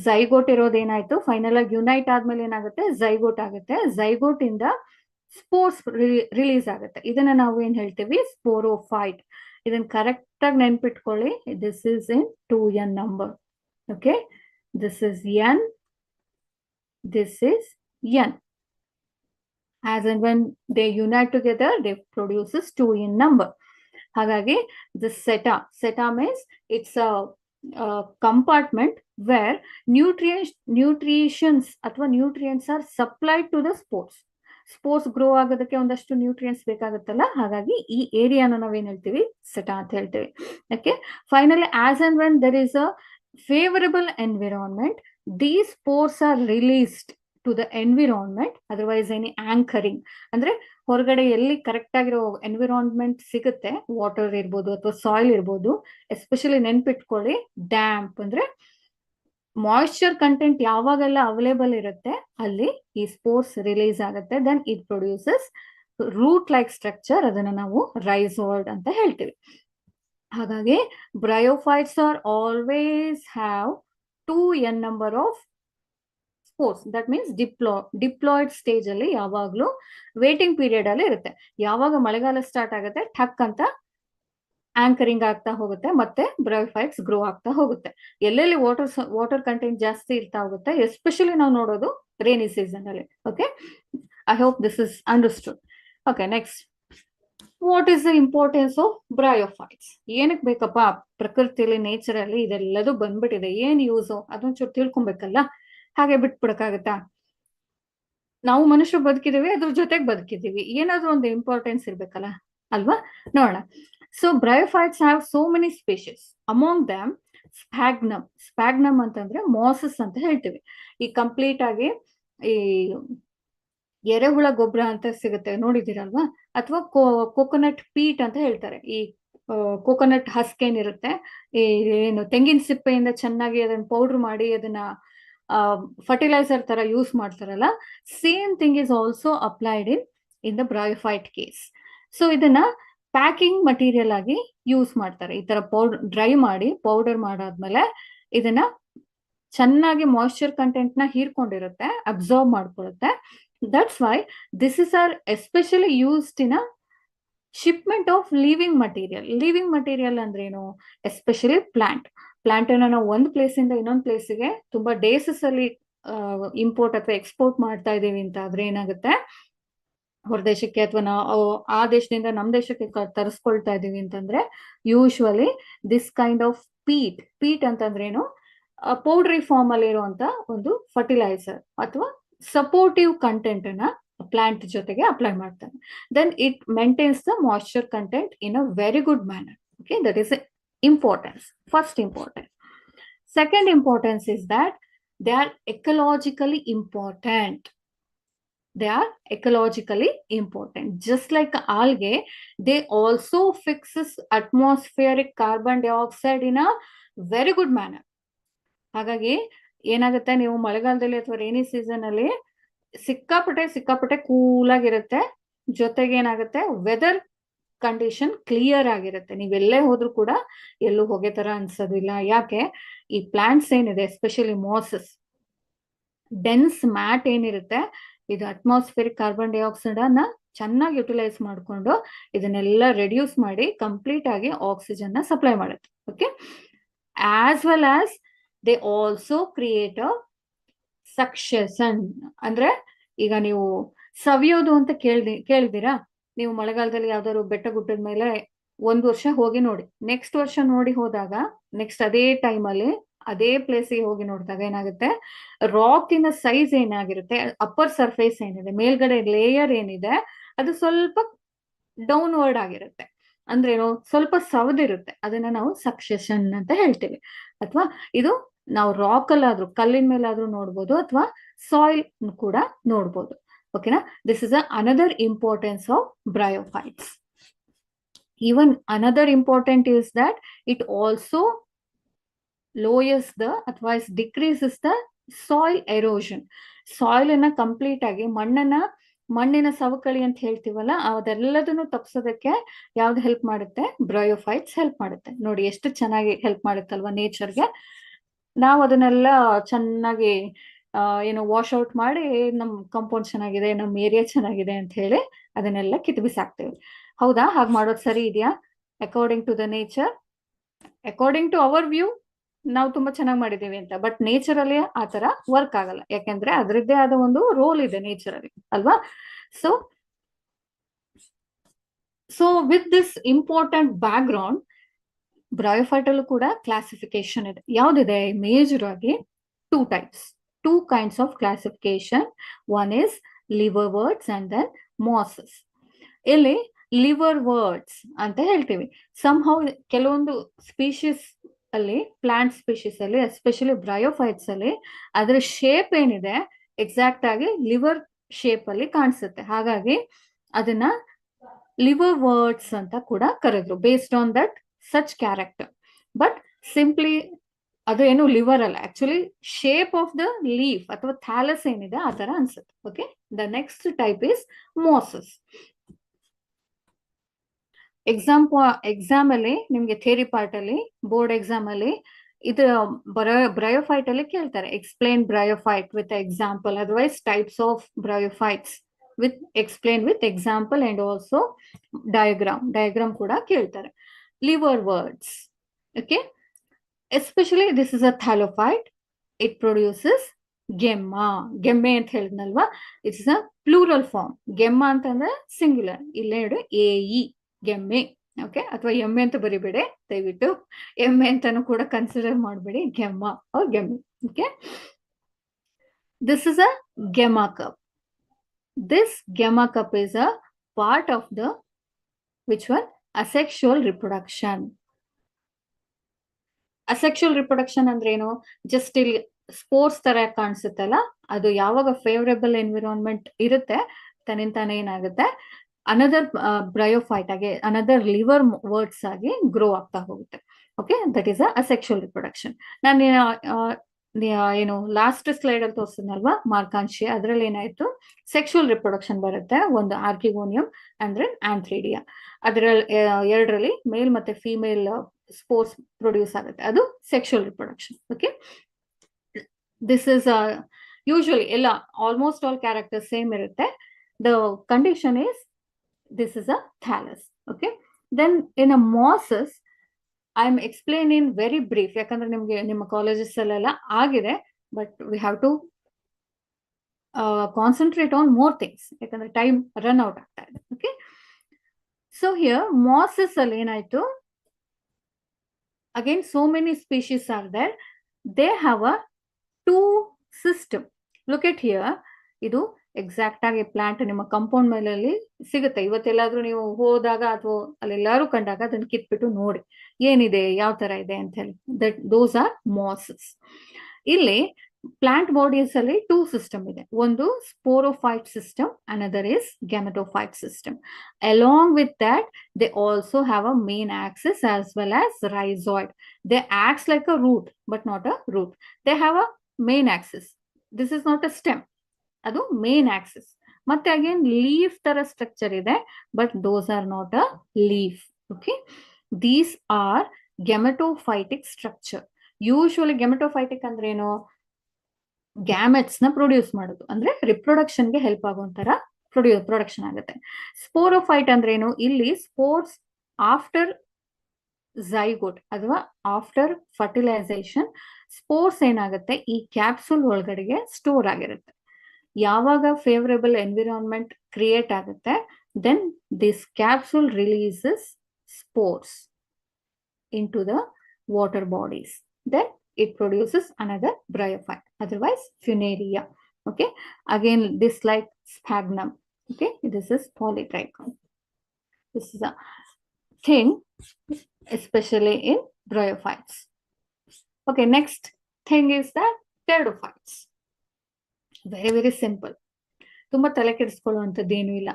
Zygote ಇರೋದೇನಾಯ್ತು, final ಆಗಿ unite ಆದ್ಮೇಲೆ ಏನಾಗುತ್ತೆ, zygote ಆಗುತ್ತೆ. Zygote ಇಂದ spores release ಆಗುತ್ತೆ. ಇದನ್ನ ನಾವು ಏನ್ ಹೇಳ್ತೀವಿ, ಸ್ಪೋರೋಫೈಟ್. ಇದನ್ನ ಕರೆಕ್ಟ್ ಆಗಿ ನೆನ್ಪಿಟ್ಕೊಳ್ಳಿ. This is in 2n number. Okay, this is n, this is n. As and when they unite together, they produces 2 in number. ಹಾಗಾಗಿ the seta means it's a compartment where nutrients ಅಥವಾ nutrients are supplied to the spores grow ಆಗೋದಕ್ಕೆ ಒಂದಷ್ಟು nutrients ಬೇಕಾಗುತ್ತಲ್ಲ, ಹಾಗಾಗಿ ಈ ಏರಿಯಾನ ನಾವೇನ್ ಹೇಳ್ತೀವಿ, seta ಅಂತ ಹೇಳ್ತೀವಿ. Okay, finally as and when there is a favorable environment, these spores are released to the environment. Otherwise any anchoring ಅಂದ್ರೆ ಹೊರಗಡೆ ಎಲ್ಲಿ ಕರೆಕ್ಟ್ ಆಗಿರೋ ಎನ್ವಿರಾನ್ಮೆಂಟ್ ಸಿಗುತ್ತೆ, ವಾಟರ್ ಇರ್ಬೋದು ಅಥವಾ ಸಾಯಿಲ್ ಇರ್ಬೋದು. ಎಸ್ಪೆಷಲಿ ನೆನ್ಪಿಟ್ಕೊಳ್ಳಿ, ಡ್ಯಾಂಪ್ ಅಂದ್ರೆ ಮಾಯಿಶ್ಚರ್ ಕಂಟೆಂಟ್ ಯಾವಾಗೆಲ್ಲ ಅವೈಲೇಬಲ್ ಇರುತ್ತೆ ಅಲ್ಲಿ ಈ ಸ್ಪೋರ್ಸ್ ರಿಲೀಸ್ ಆಗುತ್ತೆ. Then it produces root like structure, ಅದನ್ನ ನಾವು ರೈಸೋಯ್ಡ್ ಅಂತ ಹೇಳ್ತೀವಿ. ಹಾಗಾಗಿ bryophytes are always have 2n number of spores. That means diploid stage ಅಲ್ಲಿ ಯಾವಾಗ್ಲೂ ವೇಟಿಂಗ್ ಪೀರಿಯಡ್ ಅಲ್ಲಿ ಇರುತ್ತೆ. ಯಾವಾಗ ಮಳೆಗಾಲ ಸ್ಟಾರ್ಟ್ ಆಗುತ್ತೆ, ಠಕ್ ಅಂತ ಆಂಕರಿಂಗ್ ಆಗ್ತಾ ಹೋಗುತ್ತೆ, ಮತ್ತೆ ಬ್ರಯೋಫೈಟ್ಸ್ ಗ್ರೋ ಆಗ್ತಾ ಹೋಗುತ್ತೆ. ಎಲ್ಲೆಲ್ಲಿ ವಾಟರ್ ಕಂಟೆಂಟ್ ಜಾಸ್ತಿ ಇರ್ತಾ ಹೋಗುತ್ತೆ, ಎಸ್ಪೆಷಲಿ ನಾವು ನೋಡೋದು ರೇನಿ ಸೀಸನ್ ಅಲ್ಲಿ. Okay, I hope this is understood. Okay, next, what is the importance of bryophytes? ಏನಕ್ಕೆ ಬೇಕಪ್ಪ ಪ್ರಕೃತಿಯಲ್ಲಿ, ನೇಚರ್ ಅಲ್ಲಿ ಇದೆಲ್ಲದೂ ಬಂದ್ಬಿಟ್ಟಿದೆ, ಏನ್ ಯೂಸು ಅದೊಂಚೂರು ತಿಳ್ಕೊಬೇಕಲ್ಲ. ಹಾಗೆ ಬಿಟ್ಬಿಡಕ್ಕಾಗತ್ತಾ? ನಾವು ಮನುಷ್ಯರು ಬದುಕಿದೀವಿ, ಅದ್ರ ಜೊತೆಗೆ ಬದುಕಿದೀವಿ, ಏನಾದ್ರೂ ಒಂದು ಇಂಪಾರ್ಟೆನ್ಸ್ ಇರ್ಬೇಕಲ್ಲ, ಅಲ್ವಾ? ನೋಡೋಣ. So bryophytes have so many species. Among dum sphagnum ಅಂತಂದ್ರೆ ಮಾಸಸ್ ಅಂತ ಹೇಳ್ತೀವಿ. ಈ ಕಂಪ್ಲೀಟ್ ಆಗಿ ಈ ಎರೆಹುಳ ಗೊಬ್ಬರ ಅಂತ ಸಿಗುತ್ತೆ, ನೋಡಿದಿರಲ್ವಾ? ಅಥವಾ ಕೋಕೋನಟ್ ಪೀಟ್ ಅಂತ ಹೇಳ್ತಾರೆ. ಈ ಕೋಕೋನಟ್ ಹಸ್ಕ್ ಏನಿರುತ್ತೆ, ಏನು ತೆಂಗಿನ ಸಿಪ್ಪೆಯಿಂದ ಚೆನ್ನಾಗಿ ಅದನ್ನ ಪೌಡರ್ ಮಾಡಿ ಅದನ್ನ ಫರ್ಟಿಲೈಸರ್ ತರ ಯೂಸ್ ಮಾಡ್ತಾರಲ್ಲ, same thing is also applied in the bryophyte case. So ಇದನ್ನ ಪ್ಯಾಕಿಂಗ್ ಮಟೀರಿಯಲ್ ಆಗಿ ಯೂಸ್ ಮಾಡ್ತಾರೆ. ಈ ತರ ಪೌಡರ್ ಡ್ರೈ ಮಾಡಿ ಪೌಡರ್ ಮಾಡಾದ್ಮೇಲೆ ಇದನ್ನ ಚೆನ್ನಾಗಿ ಮಾಯಿಶ್ಚರ್ ಕಂಟೆಂಟ್ ನ ಹೀರ್ಕೊಂಡಿರುತ್ತೆ, ಅಬ್ಸರ್ವ್ ಮಾಡ್ಕೊಳ್ಳುತ್ತೆ. That's why this is are especially used in a shipment of living material. Living material ಅಂದ್ರೆ ಏನು? ಎಸ್ಪೆಷಲಿ ಪ್ಲಾಂಟ್ ಅನ್ನ ನಾವು ಒಂದು ಪ್ಲೇಸ್ ಇಂದ ಇನ್ನೊಂದು ಪ್ಲೇಸ್ಗೆ ತುಂಬಾ ಡೇಸಸ್ ಅಲ್ಲಿ ಇಂಪೋರ್ಟ್ ಅಥವಾ ಎಕ್ಸ್ಪೋರ್ಟ್ ಮಾಡ್ತಾ ಇದೀವಿ ಅಂತ ಆದ್ರೆ ಏನಾಗುತ್ತೆ, ಹೊರದೇಶಕ್ಕೆ ಅಥವಾ ನಾವು ಆ ದೇಶದಿಂದ ನಮ್ಮ ದೇಶಕ್ಕೆ ತರಿಸ್ಕೊಳ್ತಾ ಇದೀವಿ ಅಂತಂದ್ರೆ usually this kind of peat ಅಂತಂದ್ರೆ ಏನು, ಪೌಡ್ರಿ ಫಾರ್ಮ್ ಅಲ್ಲಿ ಇರುವಂತ ಒಂದು ಫರ್ಟಿಲೈಸರ್ ಅಥವಾ ಸಪೋರ್ಟಿವ್ ಕಂಟೆಂಟ್ ಅನ್ನ ಪ್ಲಾಂಟ್ ಜೊತೆಗೆ ಅಪ್ಲೈ ಮಾಡ್ತಾರೆ. Then it maintains the moisture content in a very good manner. Okay, that is importance. First importance. Second importance is that they are ecologically important. They are ecologically important. Just like algae, they also fixes atmospheric carbon dioxide in a very good manner. ಹಾಗಾಗಿ ಏನಾಗುತ್ತೆ, ನೀವು ಮಳೆಗಾಲದಲ್ಲಿ ಅಥವಾ rainy season ಅಲ್ಲಿ ಸಿಕ್ಕಾಪಟ್ಟೆ cool ಆಗಿರುತ್ತೆ, ಜೊತೆಗೆ ಏನಾಗುತ್ತೆ ವೆದರ್ ಕಂಡೀಷನ್ ಕ್ಲಿಯರ್ ಆಗಿರುತ್ತೆ. ನೀವೆಲ್ಲೇ ಹೋದ್ರು ಕೂಡ ಎಲ್ಲೂ ಹೊಗೆ ತರ ಅನ್ಸೋದಿಲ್ಲ. ಯಾಕೆ? ಈ ಪ್ಲಾಂಟ್ಸ್ ಏನಿದೆ, ಎಸ್ಪೆಷಲಿ ಮಾಸಸ್, ಡೆನ್ಸ್ ಮ್ಯಾಟ್ ಏನಿರುತ್ತೆ, ಇದು ಅಟ್ಮಾಸ್ಫಿಯರಿಕ್ ಕಾರ್ಬನ್ ಡೈಆಕ್ಸೈಡ್ ಅನ್ನ ಚೆನ್ನಾಗಿ ಯುಟಿಲೈಸ್ ಮಾಡ್ಕೊಂಡು ಇದನ್ನೆಲ್ಲ ರೆಡ್ಯೂಸ್ ಮಾಡಿ ಕಂಪ್ಲೀಟ್ ಆಗಿ ಆಕ್ಸಿಜನ್ ನ ಸಪ್ಲೈ ಮಾಡುತ್ತೆ. Okay, as well as they also create a succession. ಅಂದ್ರೆ ಈಗ ನೀವು ಸವಿಯೋದು ಅಂತ ಕೇಳಿದೀರಾ? ನೀವು ಮಳೆಗಾಲದಲ್ಲಿ ಯಾವ್ದಾದ್ರು ಬೆಟ್ಟ ಗುಡ್ಡದ ಮೇಲೆ ಒಂದ್ ವರ್ಷ ಹೋಗಿ ನೋಡಿ, ನೆಕ್ಸ್ಟ್ ವರ್ಷ ನೋಡಿ ಹೋದಾಗ ನೆಕ್ಸ್ಟ್ ಅದೇ ಟೈಮ್ ಅಲ್ಲಿ ಅದೇ ಪ್ಲೇಸಿಗೆ ಹೋಗಿ ನೋಡಿದಾಗ ಏನಾಗುತ್ತೆ, ರಾಕಿನ ಸೈಜ್ ಏನಾಗಿರುತ್ತೆ, ಅಪ್ಪರ್ ಸರ್ಫೇಸ್ ಏನಿದೆ, ಮೇಲ್ಗಡೆ ಲೇಯರ್ ಏನಿದೆ, ಅದು ಸ್ವಲ್ಪ ಡೌನ್ವರ್ಡ್ ಆಗಿರುತ್ತೆ. ಅಂದ್ರೆ ಏನು, ಸ್ವಲ್ಪ ಸವದಿರುತ್ತೆ. ಅದನ್ನ ನಾವು ಸಕ್ಸೆಷನ್ ಅಂತ ಹೇಳ್ತೀವಿ. ಅಥವಾ ಇದು ನಾವು ರಾಕ್ ಅಲ್ಲಾದ್ರೂ ಕಲ್ಲಿನ ಮೇಲಾದ್ರೂ ನೋಡ್ಬೋದು, ಅಥವಾ ಸಾಯಿಲ್ ಕೂಡ ನೋಡ್ಬೋದು. ಓಕೆನಾ? This is another importance of bryophytes. Even another important is that it also lowers the ಅಥವಾ decreases the soil erosion. Soil ಅನ್ನ ಕಂಪ್ಲೀಟ್ ಆಗಿ ಮಣ್ಣಿನ ಸವಕಳಿ ಅಂತ ಹೇಳ್ತೀವಲ್ಲ, ಅದೆಲ್ಲದನ್ನು ತಪ್ಪಿಸೋದಕ್ಕೆ ಯಾವ್ದು ಹೆಲ್ಪ್ ಮಾಡುತ್ತೆ? ಬ್ರಯೋಫೈಟ್ಸ್ ಹೆಲ್ಪ್ ಮಾಡುತ್ತೆ. ನೋಡಿ ಎಷ್ಟು ಚೆನ್ನಾಗಿ ಹೆಲ್ಪ್ ಮಾಡುತ್ತಲ್ವಾ ನೇಚರ್ಗೆ. ನಾವು ಅದನ್ನೆಲ್ಲ ಚೆನ್ನಾಗಿ ಏನು ವಾಶ್ ಔಟ್ ಮಾಡಿ ನಮ್ ಕಾಂಪೌಂಡ್ ಚೆನ್ನಾಗಿದೆ, ನಮ್ ಏರಿಯಾ ಚೆನ್ನಾಗಿದೆ ಅಂತ ಹೇಳಿ ಅದನ್ನೆಲ್ಲ ಕಿತ್ತು ಬಿಸಾಕ್ತೇವೆ. ಹೌದಾ? ಹಾಗೆ ಮಾಡೋದು ಸರಿ ಇದೆಯಾ? According to the nature, according to our view ನಾವು ತುಂಬಾ ಚೆನ್ನಾಗಿ ಮಾಡಿದೀವಿ ಅಂತ, ಬಟ್ ನೇಚರ್ ಅಲ್ಲಿ ಆ ತರ ವರ್ಕ್ ಆಗಲ್ಲ. ಯಾಕೆಂದ್ರೆ ಅದ್ರದ್ದೇ ಆದ ಒಂದು ರೋಲ್ ಇದೆ ನೇಚರ್ ಅಲ್ಲಿ, ಅಲ್ವಾ? So with this important back ground, bryophyte ಅಲ್ಲೂ ಕೂಡ ಕ್ಲಾಸಿಫಿಕೇಶನ್ ಇದೆ. ಯಾವ್ದಿದೆ? ಮೇಜರ್ ಆಗಿ two kinds of classification. One is liverworts and then mosses. ಇಲ್ಲಿ liverworts ಅಂತ ಹೇಳ್ತೀವಿ. somehow ಕೆಲವೊಂದು ಸ್ಪೀಶೀಸ್ ಅಲ್ಲಿ, ಪ್ಲಾಂಟ್ ಸ್ಪೀಶೀಸ್ ಅಲ್ಲಿ, ಎಸ್ಪೆಷಲಿ ಬ್ರಯೋಫೈಟ್ಸ್ ಅಲ್ಲಿ ಅದರ ಶೇಪ್ ಏನಿದೆ ಎಕ್ಸಾಕ್ಟ್ ಆಗಿ ಲಿವರ್ ಶೇಪ್ ಅಲ್ಲಿ ಕಾಣಿಸುತ್ತೆ. ಹಾಗಾಗಿ ಅದನ್ನ liverworts ಅಂತ ಕೂಡ ಕರೆದ್ರು, based on that such character. But simply ಅದು ಏನು ಲಿವರ್ ಅಲ್ಲ, actually shape of the leaf ಅಥವಾ ಥ್ಯಾಲಸ್ ಏನಿದೆ ಆ ತರ ಅನ್ಸುತ್ತೆ. Okay, the next type is Moses. Exam ಅಲ್ಲಿ ನಿಮ್ಗೆ ಥಿಯರಿ ಪಾರ್ಟ್ ಅಲ್ಲಿ, ಬೋರ್ಡ್ ಎಕ್ಸಾಮ್ ಅಲ್ಲಿ ಇದು ಬ್ರಯೋಫೈಟ್ ಅಲ್ಲಿ ಕೇಳ್ತಾರೆ, explain bryophyte with example, otherwise types of bryophytes with explain with example and also diagram ಕೂಡ ಕೇಳ್ತಾರೆ. liverworts, okay, especially this is a thallophyte. It produces ಗೆಮ್ಮೆ ಅಂತ ಹೇಳಿದ್ನಲ್ವಾ, ಇಟ್ಸ್ ಅ ಪ್ಲೂರಲ್ ಫಾರ್ಮ್. ಗೆಮ್ಮ ಅಂತಂದ್ರೆ singular, ಇಲ್ಲೇ ನೋಡಿ AE ಗೆಮ್ಮೆ. ಓಕೆ, ಅಥವಾ ಎಮ್ಮೆ ಅಂತ ಬರಿಬೇಡಿ ದಯವಿಟ್ಟು, ಎಮ್ಮೆ ಅಂತಾನು ಕೂಡ ಕನ್ಸಿಡರ್ ಮಾಡಬೇಡಿ, gemma or gemmae. Okay, this is a gemma cup. This gemma cup is a part of the which one? Asexual reproduction. Asexual reproduction ಅಂದ್ರೆ ಏನು? ಜಸ್ಟ್ ಇಲ್ಲಿ ಸ್ಪೋರ್ಟ್ಸ್ ತರ ಕಾಣಿಸುತ್ತಲ್ಲ, ಅದು ಯಾವಾಗ ಫೇವರೇಬಲ್ ಎನ್ವಿರಾನ್ಮೆಂಟ್ ಇರುತ್ತೆ ತನ್ನಿಂತಾನೆ ಏನಾಗುತ್ತೆ, ಅನದರ್ ಬ್ರಯೋಫೈಟ್ ಆಗಿ, ಅನದರ್ ಲಿವರ್ ವರ್ಡ್ಸ್ ಆಗಿ ಗ್ರೋ ಆಗ್ತಾ ಹೋಗುತ್ತೆ. Okay, that is asexual reproduction. ನಾನು ಏನು ಲಾಸ್ಟ್ ಸ್ಲೈಡ್ ಅಲ್ಲಿ ತೋರಿಸಿದ್ನಲ್ವಾ ಮಾರ್ಕಾಂಶಿ, ಅದ್ರಲ್ಲಿ ಏನಾಯ್ತು ಸೆಕ್ಷುವಲ್ ರಿಪ್ರೊಡಕ್ಷನ್ ಬರುತ್ತೆ, ಒಂದು ಆರ್ಕಿಗೋನಿಯಂ ಅಂದ್ರೆ ಆಂಥ್ರಿಡಿಯಾ. ಅದರಲ್ಲಿ ಎರಡರಲ್ಲಿ ಮೇಲ್ ಮತ್ತೆ ಫಿಮೇಲ್ ಸ್ಪೋರ್ಸ್ ಪ್ರೊಡ್ಯೂಸ್ ಆಗುತ್ತೆ, ಅದು sexual reproduction. Okay, this is usually ಎಲ್ಲ ಆಲ್ಮೋಸ್ಟ್ ಆಲ್ ಕ್ಯಾರೆಕ್ಟರ್ ಸೇಮ್ ಇರುತ್ತೆ. The condition is this is a thallus. Okay, then in a mosses I am explaining very brief, ಯಾಕಂದ್ರೆ ನಿಮ್ಗೆ ನಿಮ್ಮ ಕಾಲೇಜಸ್ ಅಲ್ಲೆಲ್ಲ ಆಗಿದೆ, but we have to concentrate on more things, ಯಾಕಂದ್ರೆ time run out ಆಗ್ತಾ ಇದೆ. Okay, so here mosses ಅಲ್ಲಿ ಏನಾಯ್ತು, again so many species are there, they have a two system. Look at here, ಇದು ಎಕ್ಸಾಕ್ಟ್ ಆಗಿ plant ನಿಮ್ಮ compound ಮೇಲೆ ಸಿಗುತ್ತೆ. ಇವತ್ತೆಲ್ಲಾದ್ರೂ ನೀವು ಹೋದಾಗ ಅಥವಾ ಅಲ್ಲೆಲ್ಲಾರು ಕಂಡಾಗ ಅದನ್ನ ಕಿತ್ಬಿಟ್ಟು ನೋಡಿ ಏನಿದೆ, ಯಾವ ತರ ಇದೆ ಅಂತ ಹೇಳಿ. Those are mosses. ಇಲ್ಲಿ ಪ್ಲಾಂಟ್ ಬಾಡೀಸ್ ಅಲ್ಲಿ ಟೂ ಸಿಸ್ಟಮ್ ಇದೆ, ಒಂದು sporophyte system, another is gametophyte system. Along with that they also have a main axis as well as rhizoid. They acts like a root but not a root. They have a main axis. This is not a stem, ಅದು main axis. ಮತ್ತೆ again leaf ತರ structure ಇದೆ, but those are not a leaf. Okay, these are gametophytic structure. Usually gametophytic ಅಂದ್ರೆ ಏನು, gametes ನ produce ಮಾಡೋದು, ಅಂದ್ರೆ reproduction ಗೆ ಹೆಲ್ಪ್ ಆಗುವಂತರ ಪ್ರೊಡಕ್ಷನ್ ಆಗುತ್ತೆ. ಸ್ಪೋರೋಫೈಟ್ ಅಂದ್ರೆ ಏನು, ಇಲ್ಲಿ ಸ್ಪೋರ್ಸ್ ಆಫ್ಟರ್ ಝೈಗೋಟ್ ಅಥವಾ ಆಫ್ಟರ್ ಫರ್ಟಿಲೈಸೇಷನ್ ಸ್ಪೋರ್ಸ್ ಏನಾಗುತ್ತೆ ಈ ಕ್ಯಾಪ್ಸುಲ್ ಒಳಗಡೆಗೆ ಸ್ಟೋರ್ ಆಗಿರುತ್ತೆ. ಯಾವಾಗ ಫೇವರೇಬಲ್ ಎನ್ವಿರಾನ್ಮೆಂಟ್ ಕ್ರಿಯೇಟ್ ಆಗುತ್ತೆ, then this capsule releases spores into the water bodies, then it produces another bryophyte, otherwise funaria. Okay, again this like sphagnum. Okay, this is polytrichum. This is a thing especially in bryophytes. Okay, next thing is the pteridophytes. Very very simple, ತುಂಬಾ ತಲೆ ಕೆಡಿಸ್ಕೊಳ್ಳುವಂಥದ್ದು ಏನು ಇಲ್ಲ.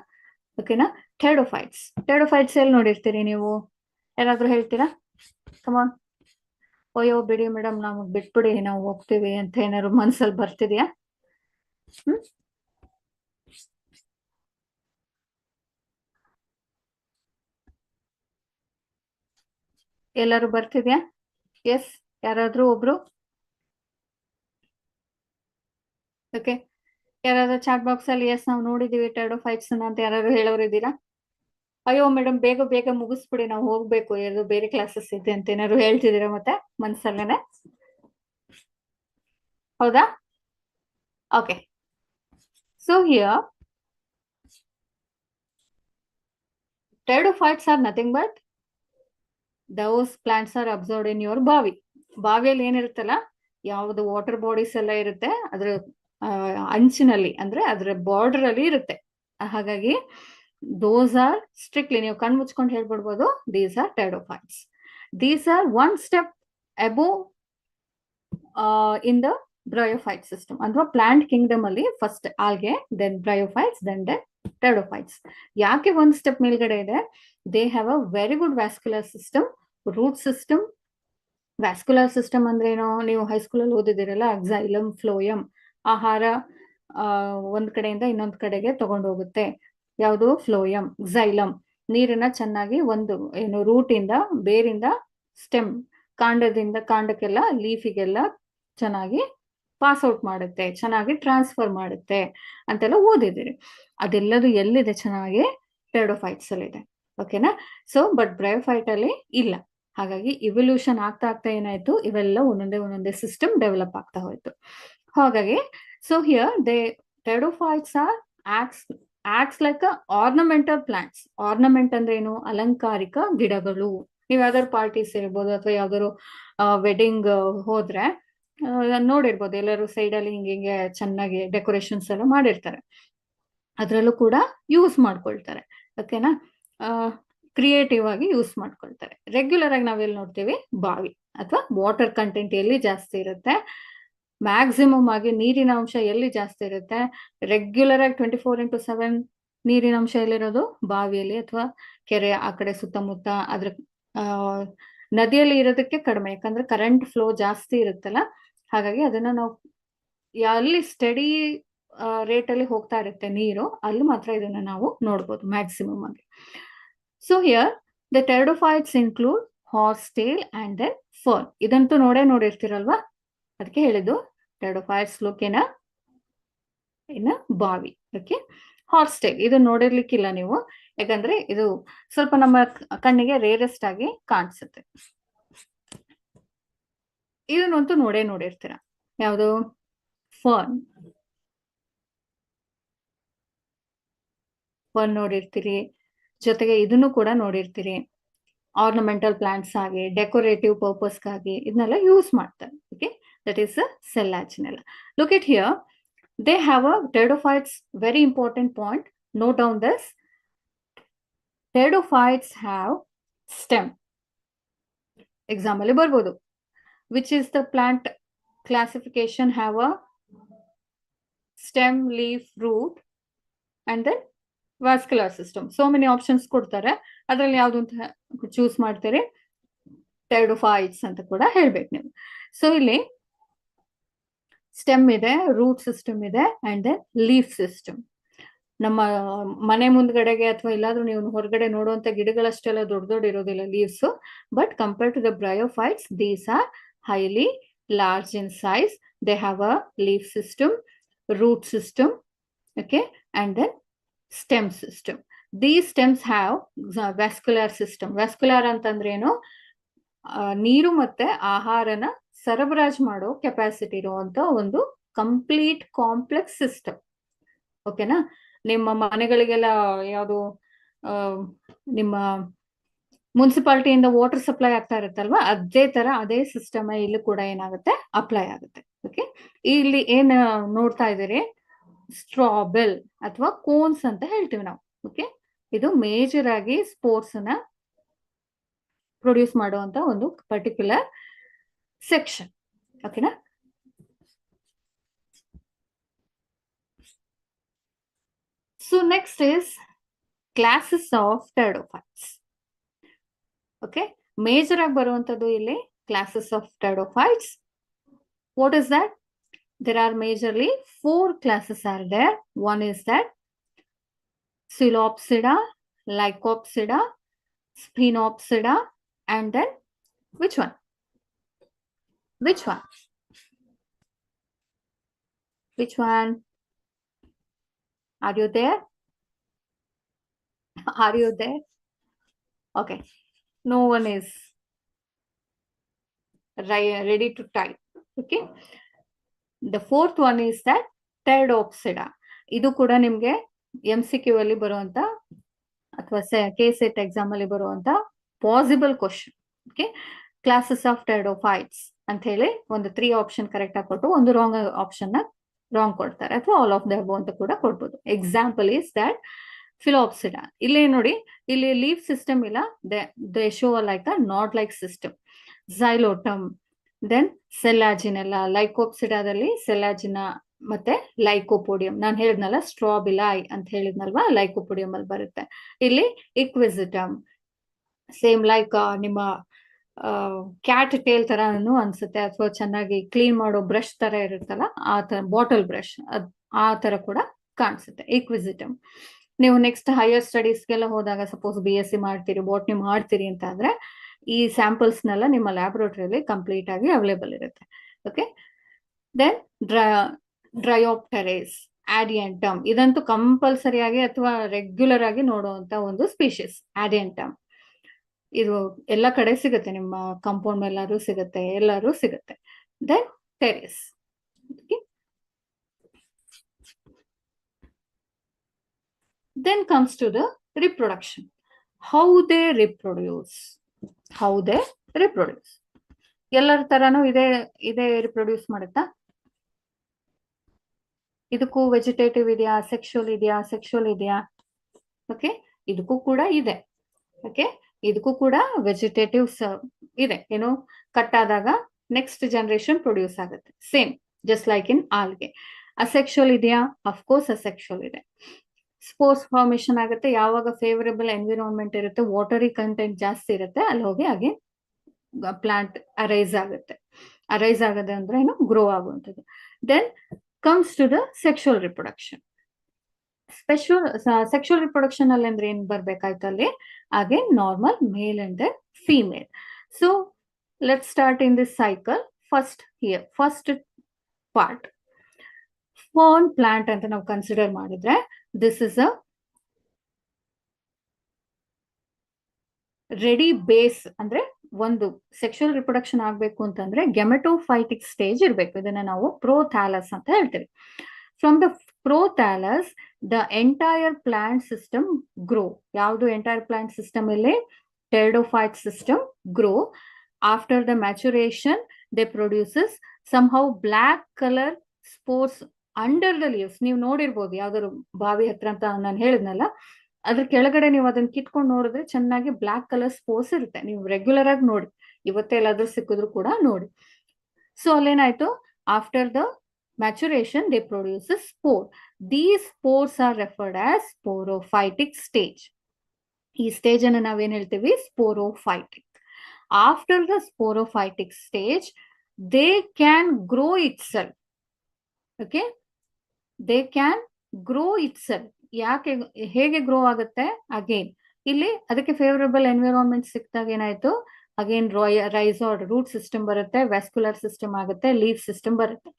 ಓಕೆನಾ, pteridophytes. Pteridophytes ಎಲ್ಲಿ ನೋಡಿರ್ತೀರಿ ನೀವು, ಯಾರಾದ್ರೂ ಹೇಳ್ತೀರಾ? ಕಮಾನ್. ಅಯ್ಯೋ ಬಿಡಿ ಮೇಡಮ್, ನಮಗ್ ಬಿಟ್ಬಿಡಿ, ನಾವು ಹೋಗ್ತೀವಿ ಅಂತ ಏನಾದ್ರು ಮನ್ಸಲ್ಲಿ ಬರ್ತಿದ್ಯಾ? ಎಲ್ಲರೂ ಬರ್ತಿದ್ಯಾ? ಎಸ್, ಯಾರಾದ್ರೂ ಒಬ್ರು? ಓಕೆ, ಯಾರಾದ್ರೂ ಚಾಟ್ ಬಾಕ್ಸ್ ಅಲ್ಲಿ ಎಸ್ ನಾವು ನೋಡಿದೀವಿ ಟೆರಿಡೋಫೈಟ್ಸ್ ಅಂತ ಯಾರಾದ್ರು ಹೇಳೋರು ಇದ್ದೀರಾ? ಅಯ್ಯೋ ಮೇಡಮ್ ಬೇಗ ಬೇಗ ಮುಗಿಸ್ಬಿಡಿ, ನಾವು ಹೋಗ್ಬೇಕು, ಯಾವ್ದು ಬೇರೆ ಕ್ಲಾಸಸ್ ಇದೆ ಅಂತ ಏನಾದ್ರು ಹೇಳ್ತಿದ್ದೀರಾ ಮತ್ತೆ ಮನ್ಸಲ್ಲೇನೆ? ಹೌದಾ? Okay, so here pteridophytes are nothing but those plants are absorbed in your ಬಾವಿ. ಬಾವಿಯಲ್ಲಿ ಏನಿರುತ್ತಲ್ಲ, ಯಾವ್ದು ವಾಟರ್ ಬಾಡೀಸ್ ಎಲ್ಲ ಇರುತ್ತೆ ಅದ್ರ ಅಂಚಿನಲ್ಲಿ, ಅಂದ್ರೆ ಅದ್ರ ಬಾರ್ಡರ್ ಅಲ್ಲಿ ಇರುತ್ತೆ. ಹಾಗಾಗಿ those are strictly, ನೀವು ಕಣ್ ಮುಚ್ಕೊಂಡು ಹೇಳ್ಬಿಡ್ಬೋದು, these are pteridophytes. These are one step above in the bryophyte system, ಅಂದ್ರೆ ಪ್ಲಾಂಟ್ ಕಿಂಗ್ಡಮ್ ಅಲ್ಲಿ first algae, then bryophytes, then pteridophytes. ಯಾಕೆ ಒಂದ್ ಸ್ಟೆಪ್ ಮೇಲ್ಗಡೆ ಇದೆ? They have a very good vascular system, root system. Vascular system ಅಂದ್ರೆ ಏನು, ನೀವು ಹೈಸ್ಕೂಲಲ್ಲಿ ಓದಿದಿರಲ್ಲ, xylem, phloem. ಆಹಾರ ಒಂದ್ ಕಡೆಯಿಂದ ಇನ್ನೊಂದ್ ಕಡೆಗೆ ತಗೊಂಡು ಹೋಗುತ್ತೆ, ಯಾವುದು ಫ್ಲೋಯಂ. xylem ನೀರನ್ನ ಚೆನ್ನಾಗಿ ಒಂದು ಏನು ರೂಟ್ ಇಂದ, ಬೇರಿಂದ, ಸ್ಟೆಮ್ ಕಾಂಡದಿಂದ ಕಾಂಡಕ್ಕೆಲ್ಲ, ಲೀಫಿಗೆಲ್ಲ ಚೆನ್ನಾಗಿ ಪಾಸ್ ಔಟ್ ಮಾಡುತ್ತೆ, ಚೆನ್ನಾಗಿ ಟ್ರಾನ್ಸ್ಫರ್ ಮಾಡುತ್ತೆ ಅಂತೆಲ್ಲ ಓದಿದಿರಿ. ಅದೆಲ್ಲದು ಎಲ್ಲಿದೆ ಚೆನ್ನಾಗಿ? ಟೆರಿಡೋಫೈಟ್ಸ್ ಅಲ್ಲಿ ಇದೆ. ಓಕೆನಾ? ಸೊ ಬಟ್ ಬ್ರಯೋಫೈಟ್ ಅಲ್ಲಿ ಇಲ್ಲ. ಹಾಗಾಗಿ ಇವಲ್ಯೂಷನ್ ಆಗ್ತಾ ಆಗ್ತಾ ಏನಾಯ್ತು, ಇವೆಲ್ಲ ಒಂದೊಂದೇ ಸಿಸ್ಟಮ್ ಡೆವಲಪ್ ಆಗ್ತಾ ಹೋಯ್ತು. ಹಾಗಾಗಿ so here they pteridophytes are acts like a ornamental plants. Ornament ಅಂದ್ರೆ ಏನು? ಅಲಂಕಾರಿಕ ಗಿಡಗಳು. ನೀವ್ ಯಾವ್ದಾದ್ರು ಪಾರ್ಟೀಸ್ ಇರ್ಬೋದು ಅಥವಾ ಯಾವ್ದಾದ್ರು ವೆಡ್ಡಿಂಗ್ ಹೋದ್ರೆ ನೋಡಿರ್ಬೋದು, ಎಲ್ಲರೂ ಸೈಡ್ ಅಲ್ಲಿ ಹಿಂಗೆ ಚೆನ್ನಾಗಿ ಡೆಕೋರೇಷನ್ಸ್ ಎಲ್ಲ ಮಾಡಿರ್ತಾರೆ, ಅದ್ರಲ್ಲೂ ಕೂಡ ಯೂಸ್ ಮಾಡ್ಕೊಳ್ತಾರೆ. ಓಕೆನಾ? ಕ್ರಿಯೇಟಿವ್ ಆಗಿ ಯೂಸ್ ಮಾಡ್ಕೊಳ್ತಾರೆ. ರೆಗ್ಯುಲರ್ ಆಗಿ ನಾವೆಲ್ಲಿ ನೋಡ್ತೀವಿ? ಬಾವಿ ಅಥವಾ ವಾಟರ್ ಕಂಟೆಂಟ್ ಎಲ್ಲಿ ಜಾಸ್ತಿ ಇರುತ್ತೆ, ಮ್ಯಾಕ್ಸಿಮಮ್ ಆಗಿ ನೀರಿನ ಅಂಶ ಎಲ್ಲಿ ಜಾಸ್ತಿ ಇರುತ್ತೆ, ರೆಗ್ಯುಲರ್ ಆಗಿ 24x7 ನೀರಿನ ಅಂಶ ಎಲ್ಲಿರೋದು? ಬಾವಿಯಲ್ಲಿ ಅಥವಾ ಕೆರೆ ಆ ಕಡೆ ಸುತ್ತಮುತ್ತ. ಅದ್ರ ನದಿಯಲ್ಲಿ ಇರೋದಕ್ಕೆ ಕಡಿಮೆ, ಯಾಕಂದ್ರೆ ಕರೆಂಟ್ ಫ್ಲೋ ಜಾಸ್ತಿ ಇರುತ್ತಲ್ಲ, ಹಾಗಾಗಿ ಅದನ್ನ ನಾವು ಎಲ್ಲಿ ಸ್ಟಡಿ ರೇಟಲ್ಲಿ ಹೋಗ್ತಾ ಇರುತ್ತೆ ನೀರು, ಅಲ್ಲಿ ಮಾತ್ರ ಇದನ್ನ ನಾವು ನೋಡ್ಬೋದು ಮ್ಯಾಕ್ಸಿಮಮ್ ಆಗಿ. So here the pteridophytes include horsetail and then fern. ಇದಂತೂ ನೋಡಿರ್ತೀರಲ್ವಾ, ಅದಕ್ಕೆ ಹೇಳಿದ್ದು ಟೆರಿಡೋಫೈಟ್ಸ್ ಲುಕ್ ಇನ್ ಬಾವಿ. ಓಕೆ, ಹಾರ್ಸ್ ಟೇಲ್ ಇದು ನೋಡಿರ್ಲಿಕ್ಕಿಲ್ಲ ನೀವು, ಯಾಕಂದ್ರೆ ಇದು ಸ್ವಲ್ಪ ನಮ್ಮ ಕಣ್ಣಿಗೆ ರೇರೆಸ್ಟ್ ಆಗಿ ಕಾಣಿಸುತ್ತೆ. ಇದನ್ನಂತೂ ನೋಡಿರ್ತೀರ. ಯಾವುದು? ಫರ್ನ್ ನೋಡಿರ್ತೀರಿ, ಜೊತೆಗೆ ಇದನ್ನು ಕೂಡ ನೋಡಿರ್ತೀರಿ. ಆರ್ನಮೆಂಟಲ್ ಪ್ಲಾಂಟ್ಸ್ ಆಗಿ, ಡೆಕೋರೇಟಿವ್ ಪರ್ಪಸ್ಗಾಗಿ ಇದನ್ನೆಲ್ಲ ಯೂಸ್ ಮಾಡ್ತಾರೆ. Okay, that is selaginella. Look it here, they have a pteridophytes. Very important point, note down this. Pteridophytes have stem. Example barbodu, which is the plant classification have a stem, leaf, root and then vascular system. So many options ಕೊಡ್ತಾರೆ, ಅದರಲ್ಲಿ ಯಾವುದು ಅಂತ choose ಮಾಡ್ತೀರಿ, pteridophytes ಅಂತ ಕೂಡ ಹೇಳ್ಬೇಕು ನೀವು. So ಇಲ್ಲಿ ಸ್ಟೆಮ್ ಇದೆ, ರೂಟ್ ಸಿಸ್ಟಮ್ ಇದೆ ಅಂಡ್ ದೆನ್ ಲೀಫ್ ಸಿಸ್ಟಮ್. ನಮ್ಮ ಮನೆ ಮುಂದ್ಗಡೆಗೆ ಅಥವಾ ಎಲ್ಲಾದ್ರೂ ನೀವು ಹೊರಗಡೆ ನೋಡುವಂತ ಗಿಡಗಳಷ್ಟೆಲ್ಲ ದೊಡ್ಡ ಇರೋದಿಲ್ಲ leaves, but compared to the bryophytes these are highly large in size. They have a leaf system, root system, okay, and then stem system. These stems have vascular system. Vascular ಅಂತಂದ್ರೆ ಏನು? ನೀರು ಮತ್ತೆ ಆಹಾರನ ಸರಬರಾಜು ಮಾಡೋ ಕೆಪಾಸಿಟಿ ಇರುವಂತ ಒಂದು complete complex system. ಓಕೆನಾ? ನಿಮ್ಮ ಮನೆಗಳಿಗೆಲ್ಲ ಯಾವುದು ನಿಮ್ಮ ಮುನ್ಸಿಪಾಲಿಟಿಯಿಂದ ವಾಟರ್ ಸಪ್ಲೈ ಆಗ್ತಾ ಇರುತ್ತಲ್ವಾ, ಅದೇ ತರ ಅದೇ ಸಿಸ್ಟಮ್ ಇಲ್ಲಿ ಕೂಡ ಏನಾಗುತ್ತೆ, ಅಪ್ಲೈ ಆಗುತ್ತೆ. ಓಕೆ, ಇಲ್ಲಿ ಏನ್ ನೋಡ್ತಾ ಇದ್ದೀರಿ, ಸ್ಟ್ರಾಬೆಲ್ ಅಥವಾ ಕೋನ್ಸ್ ಅಂತ ಹೇಳ್ತೀವಿ ನಾವು. ಓಕೆ, ಇದು ಮೇಜರ್ ಆಗಿ ಸ್ಪೋರ್ಟ್ಸ್ ನ ಪ್ರೊಡ್ಯೂಸ್ ಮಾಡುವಂತ ಒಂದು ಪರ್ಟಿಕ್ಯುಲರ್ ಸೆಕ್ಷನ್. ಓಕೆನಾ? So next is classes of pteridophytes. Okay, major ಆಗಿ ಬರುವಂತದ್ದು ಇಲ್ಲಿ classes of pteridophytes. What is that? There are majorly 4 classes are there. One is that Coelopsida, Lycopsida, Sphenopsida, and then which one? Which one? Which one? Are you there? Are you there? Okay. No one is ready to type. Okay. The fourth one is that Pteridopsida. ಇದು ಕೂಡ ನಿಮ್ಗೆ MCQ ಅಲ್ಲಿ ಬರುವಂತ ಅಥವಾ KCET exam ಅಲ್ಲಿ ಬರುವಂತ possible question. Okay, classes of pteridophytes ಅಂತ ಹೇಳಿ ಒಂದು 3 ಆಪ್ಷನ್ ಕರೆಕ್ಟ್ ಆಗಿ ಕೊಟ್ಟು ಒಂದು ರಾಂಗ್ ಆಪ್ಷನ್ ನ ರಾಂಗ್ ಕೊಡ್ತಾರೆ, ಅಥವಾ ಆಲ್ ಆಫ್ ದ ಅಬೌವ್ ಅಂತ ಕೂಡ ಕೊಡ್ಬೋದು. Example is that Philopsida. ಇಲ್ಲಿ ನೋಡಿ, ಇಲ್ಲಿ ಲೀಫ್ ಸಿಸ್ಟಮ್ ಇಲ್ಲ, they show like a knot like system. Psilotum, then selaginella. ಲೈಕೋಪ್ಸಿಡಾದಲ್ಲಿ ಸೆಲ್ಲಾಜಿನಾ ಮತ್ತೆ ಲೈಕೋಪೋಡಿಯಂ. ನಾನು ಹೇಳಿದ್ನಲ್ಲ ಸ್ಟ್ರಾಬಿಲೈ ಅಂತ ಹೇಳಿದ್ನಲ್ವಾ, ಲೈಕೋಪೋಡಿಯಂ ಅಲ್ಲಿ ಬರುತ್ತೆ. ಇಲ್ಲಿ ಇಕ್ವಿಸಿಟಮ್, ಸೇಮ್ ಲೈಕ್ ನಿಮ್ಮ ಕ್ಯಾಟ್ ಟೇಲ್ ತರಾನು ಅನ್ಸುತ್ತೆ, ಅಥವಾ ಚೆನ್ನಾಗಿ ಕ್ಲೀನ್ ಮಾಡೋ ಬ್ರಷ್ ತರ ಇರುತ್ತಲ್ಲ, ಆ ತರ ಬಾಟಲ್ ಬ್ರಷ್, ಆ ತರ ಕೂಡ ಕಾಣಿಸುತ್ತೆ ಇಕ್ವಿಸಿಟಮ್. ನೀವು ನೆಕ್ಸ್ಟ್ ಹೈಯರ್ ಸ್ಟಡೀಸ್ಗೆಲ್ಲ ಹೋದಾಗ, ಸಪೋಸ್ BSc ಮಾಡ್ತೀರಿ, ಬಾಟ್ನಿ ಮಾಡ್ತೀರಿ ಅಂತ ಆದ್ರೆ ಈ ಸ್ಯಾಂಪಲ್ಸ್ ನೆಲ್ಲ ನಿಮ್ಮ ಲ್ಯಾಬೊರೇಟರಿಯಲ್ಲಿ ಕಂಪ್ಲೀಟ್ ಆಗಿ ಅವೈಲೇಬಲ್ ಇರುತ್ತೆ. Okay, then dryopteris, adiantum. ಇದಂತೂ ಕಂಪಲ್ಸರಿ ಆಗಿ ಅಥವಾ ರೆಗ್ಯುಲರ್ ಆಗಿ ನೋಡುವಂತ ಒಂದು ಸ್ಪೀಶೀಸ್ ಆಡಿಯಂಟಮ್. ಇದು ಎಲ್ಲ ಕಡೆ ಸಿಗುತ್ತೆ, ನಿಮ್ಮ ಕಾಂಪೌಂಡ್ ಎಲ್ಲರೂ ಸಿಗುತ್ತೆ, ಎಲ್ಲರೂ ಸಿಗುತ್ತೆ. Then terrace. Then comes to the reproduction. How they reproduce. How they reproduce. ಎಲ್ಲರ ತರಾನು ಇದೇ ರಿಪ್ರೊಡ್ಯೂಸ್ ಮಾಡುತ್ತಾ? ಇದಕ್ಕೂ ವೆಜಿಟೇಟಿವ್ ಇದೆಯಾ, ಸೆಕ್ಷುವಲ್ ಇದೆಯಾ, ಸೆಕ್ಷುವಲ್ ಇದೆಯಾ? ಓಕೆ, ಇದಕ್ಕೂ ಕೂಡ ಇದೆ. ಓಕೆ, ಇದಕ್ಕೂ ಕೂಡ ವೆಜಿಟೇಟಿವ್ಸ್ ಇದೆ. ಏನು, ಕಟ್ ಆದಾಗ ನೆಕ್ಸ್ಟ್ ಜನರೇಷನ್ ಪ್ರೊಡ್ಯೂಸ್ ಆಗುತ್ತೆ, same just like in algae. Asexual ಇದೆಯಾ? ಅಫ್ಕೋರ್ಸ್ ಅಸೆಕ್ಷುವಲ್ ಇದೆ. ಸ್ಪೋರ್ಸ್ ಫಾರ್ಮೇಶನ್ ಆಗುತ್ತೆ ಯಾವಾಗ ಫೇವರೇಬಲ್ ಎನ್ವಿರಾನ್ಮೆಂಟ್ ಇರುತ್ತೆ, ವಾಟರಿ ಕಂಟೆಂಟ್ ಜಾಸ್ತಿ ಇರುತ್ತೆ, ಅಲ್ಲಿ ಹೋಗಿ ಹಾಗೆ ಪ್ಲಾಂಟ್ ಅರೈಸ್ ಆಗುತ್ತೆ. ಅರೈಸ್ ಆಗದೆ ಅಂದ್ರೆ ಏನು, ಗ್ರೋ ಆಗುವಂಥದ್ದು. Then comes to the sexual reproduction. Sexual reproduction ಅಲ್ಲಿ ಅಂದ್ರೆ ಏನ್ ಬರ್ಬೇಕಾಯ್ತು ಅಲ್ಲಿ, again normal male and female. So let start in this cycle. First part fern plant ಅಂತ ನಾವು ಕನ್ಸಿಡರ್ ಮಾಡಿದ್ರೆ, this is a ready base. ಅಂದ್ರೆ ಒಂದು ಸೆಕ್ಷುವಲ್ ರಿಪ್ರೊಡಕ್ಷನ್ ಆಗ್ಬೇಕು ಅಂತಂದ್ರೆ ಗೆಮೆಟೋಫೈಟಿಕ್ ಸ್ಟೇಜ್ ಇರಬೇಕು. ಇದನ್ನ ನಾವು ಪ್ರೋಥ್ಯಾಲಸ್ ಅಂತ ಹೇಳ್ತೀವಿ. From the prothallus the entire plant system grow. ಯಾವುದು ಎಂಟೈರ್ ಪ್ಲಾಂಟ್ ಸಿಸ್ಟಮ್ ಇಲ್ಲಿ? Pteridophyte system grow. After the maturation they produces somehow black colour spores under the leaves. ನೀವು ನೋಡಿರ್ಬೋದು ಯಾವ್ದಾದ್ರು ಬಾವಿ ಹತ್ರ ಅಂತ ನಾನು ಹೇಳಿದ್ನಲ್ಲ, ಅದ್ರ ಕೆಳಗಡೆ ನೀವು ಅದನ್ನ ಕಿತ್ಕೊಂಡು ನೋಡಿದ್ರೆ ಚೆನ್ನಾಗಿ ಬ್ಲ್ಯಾಕ್ ಕಲರ್ ಸ್ಪೋರ್ಸ್ ಇರುತ್ತೆ. ನೀವು ರೆಗ್ಯುಲರ್ ಆಗಿ ನೋಡಿ, ಇವತ್ತೇ ಎಲ್ಲಾದ್ರೂ ಸಿಕ್ಕಿದ್ರು ಕೂಡ ನೋಡಿ. ಸೊ ಅಲ್ಲೇನಾಯ್ತು, after the maturation they produces spore. These spores are referred as sporophytic stage. ಈ ಸ್ಟೇಜ್ ಅನ್ನು ನಾವೇನ್ ಹೇಳ್ತೀವಿ? Sporophytic. After the sporophytic stage they can grow itself. Okay, they can grow itself. ಯಾಕೆ, ಹೇಗೆ grow ಆಗುತ್ತೆ? Again ಇಲ್ಲಿ ಅದಕ್ಕೆ favourable environment ಸಿಕ್ಕಿದಾಗ ಏನಾಯ್ತು, ಅಗೇನ್ ರೈಸಾಯ್ಡ್ ರೂಟ್ ಸಿಸ್ಟಮ್ ಬರುತ್ತೆ, ವ್ಯಾಸ್ಕ್ಯುಲರ್ ಸಿಸ್ಟಮ್ ಆಗುತ್ತೆ, ಲೀಫ್ ಸಿಸ್ಟಮ್ ಬರುತ್ತೆ.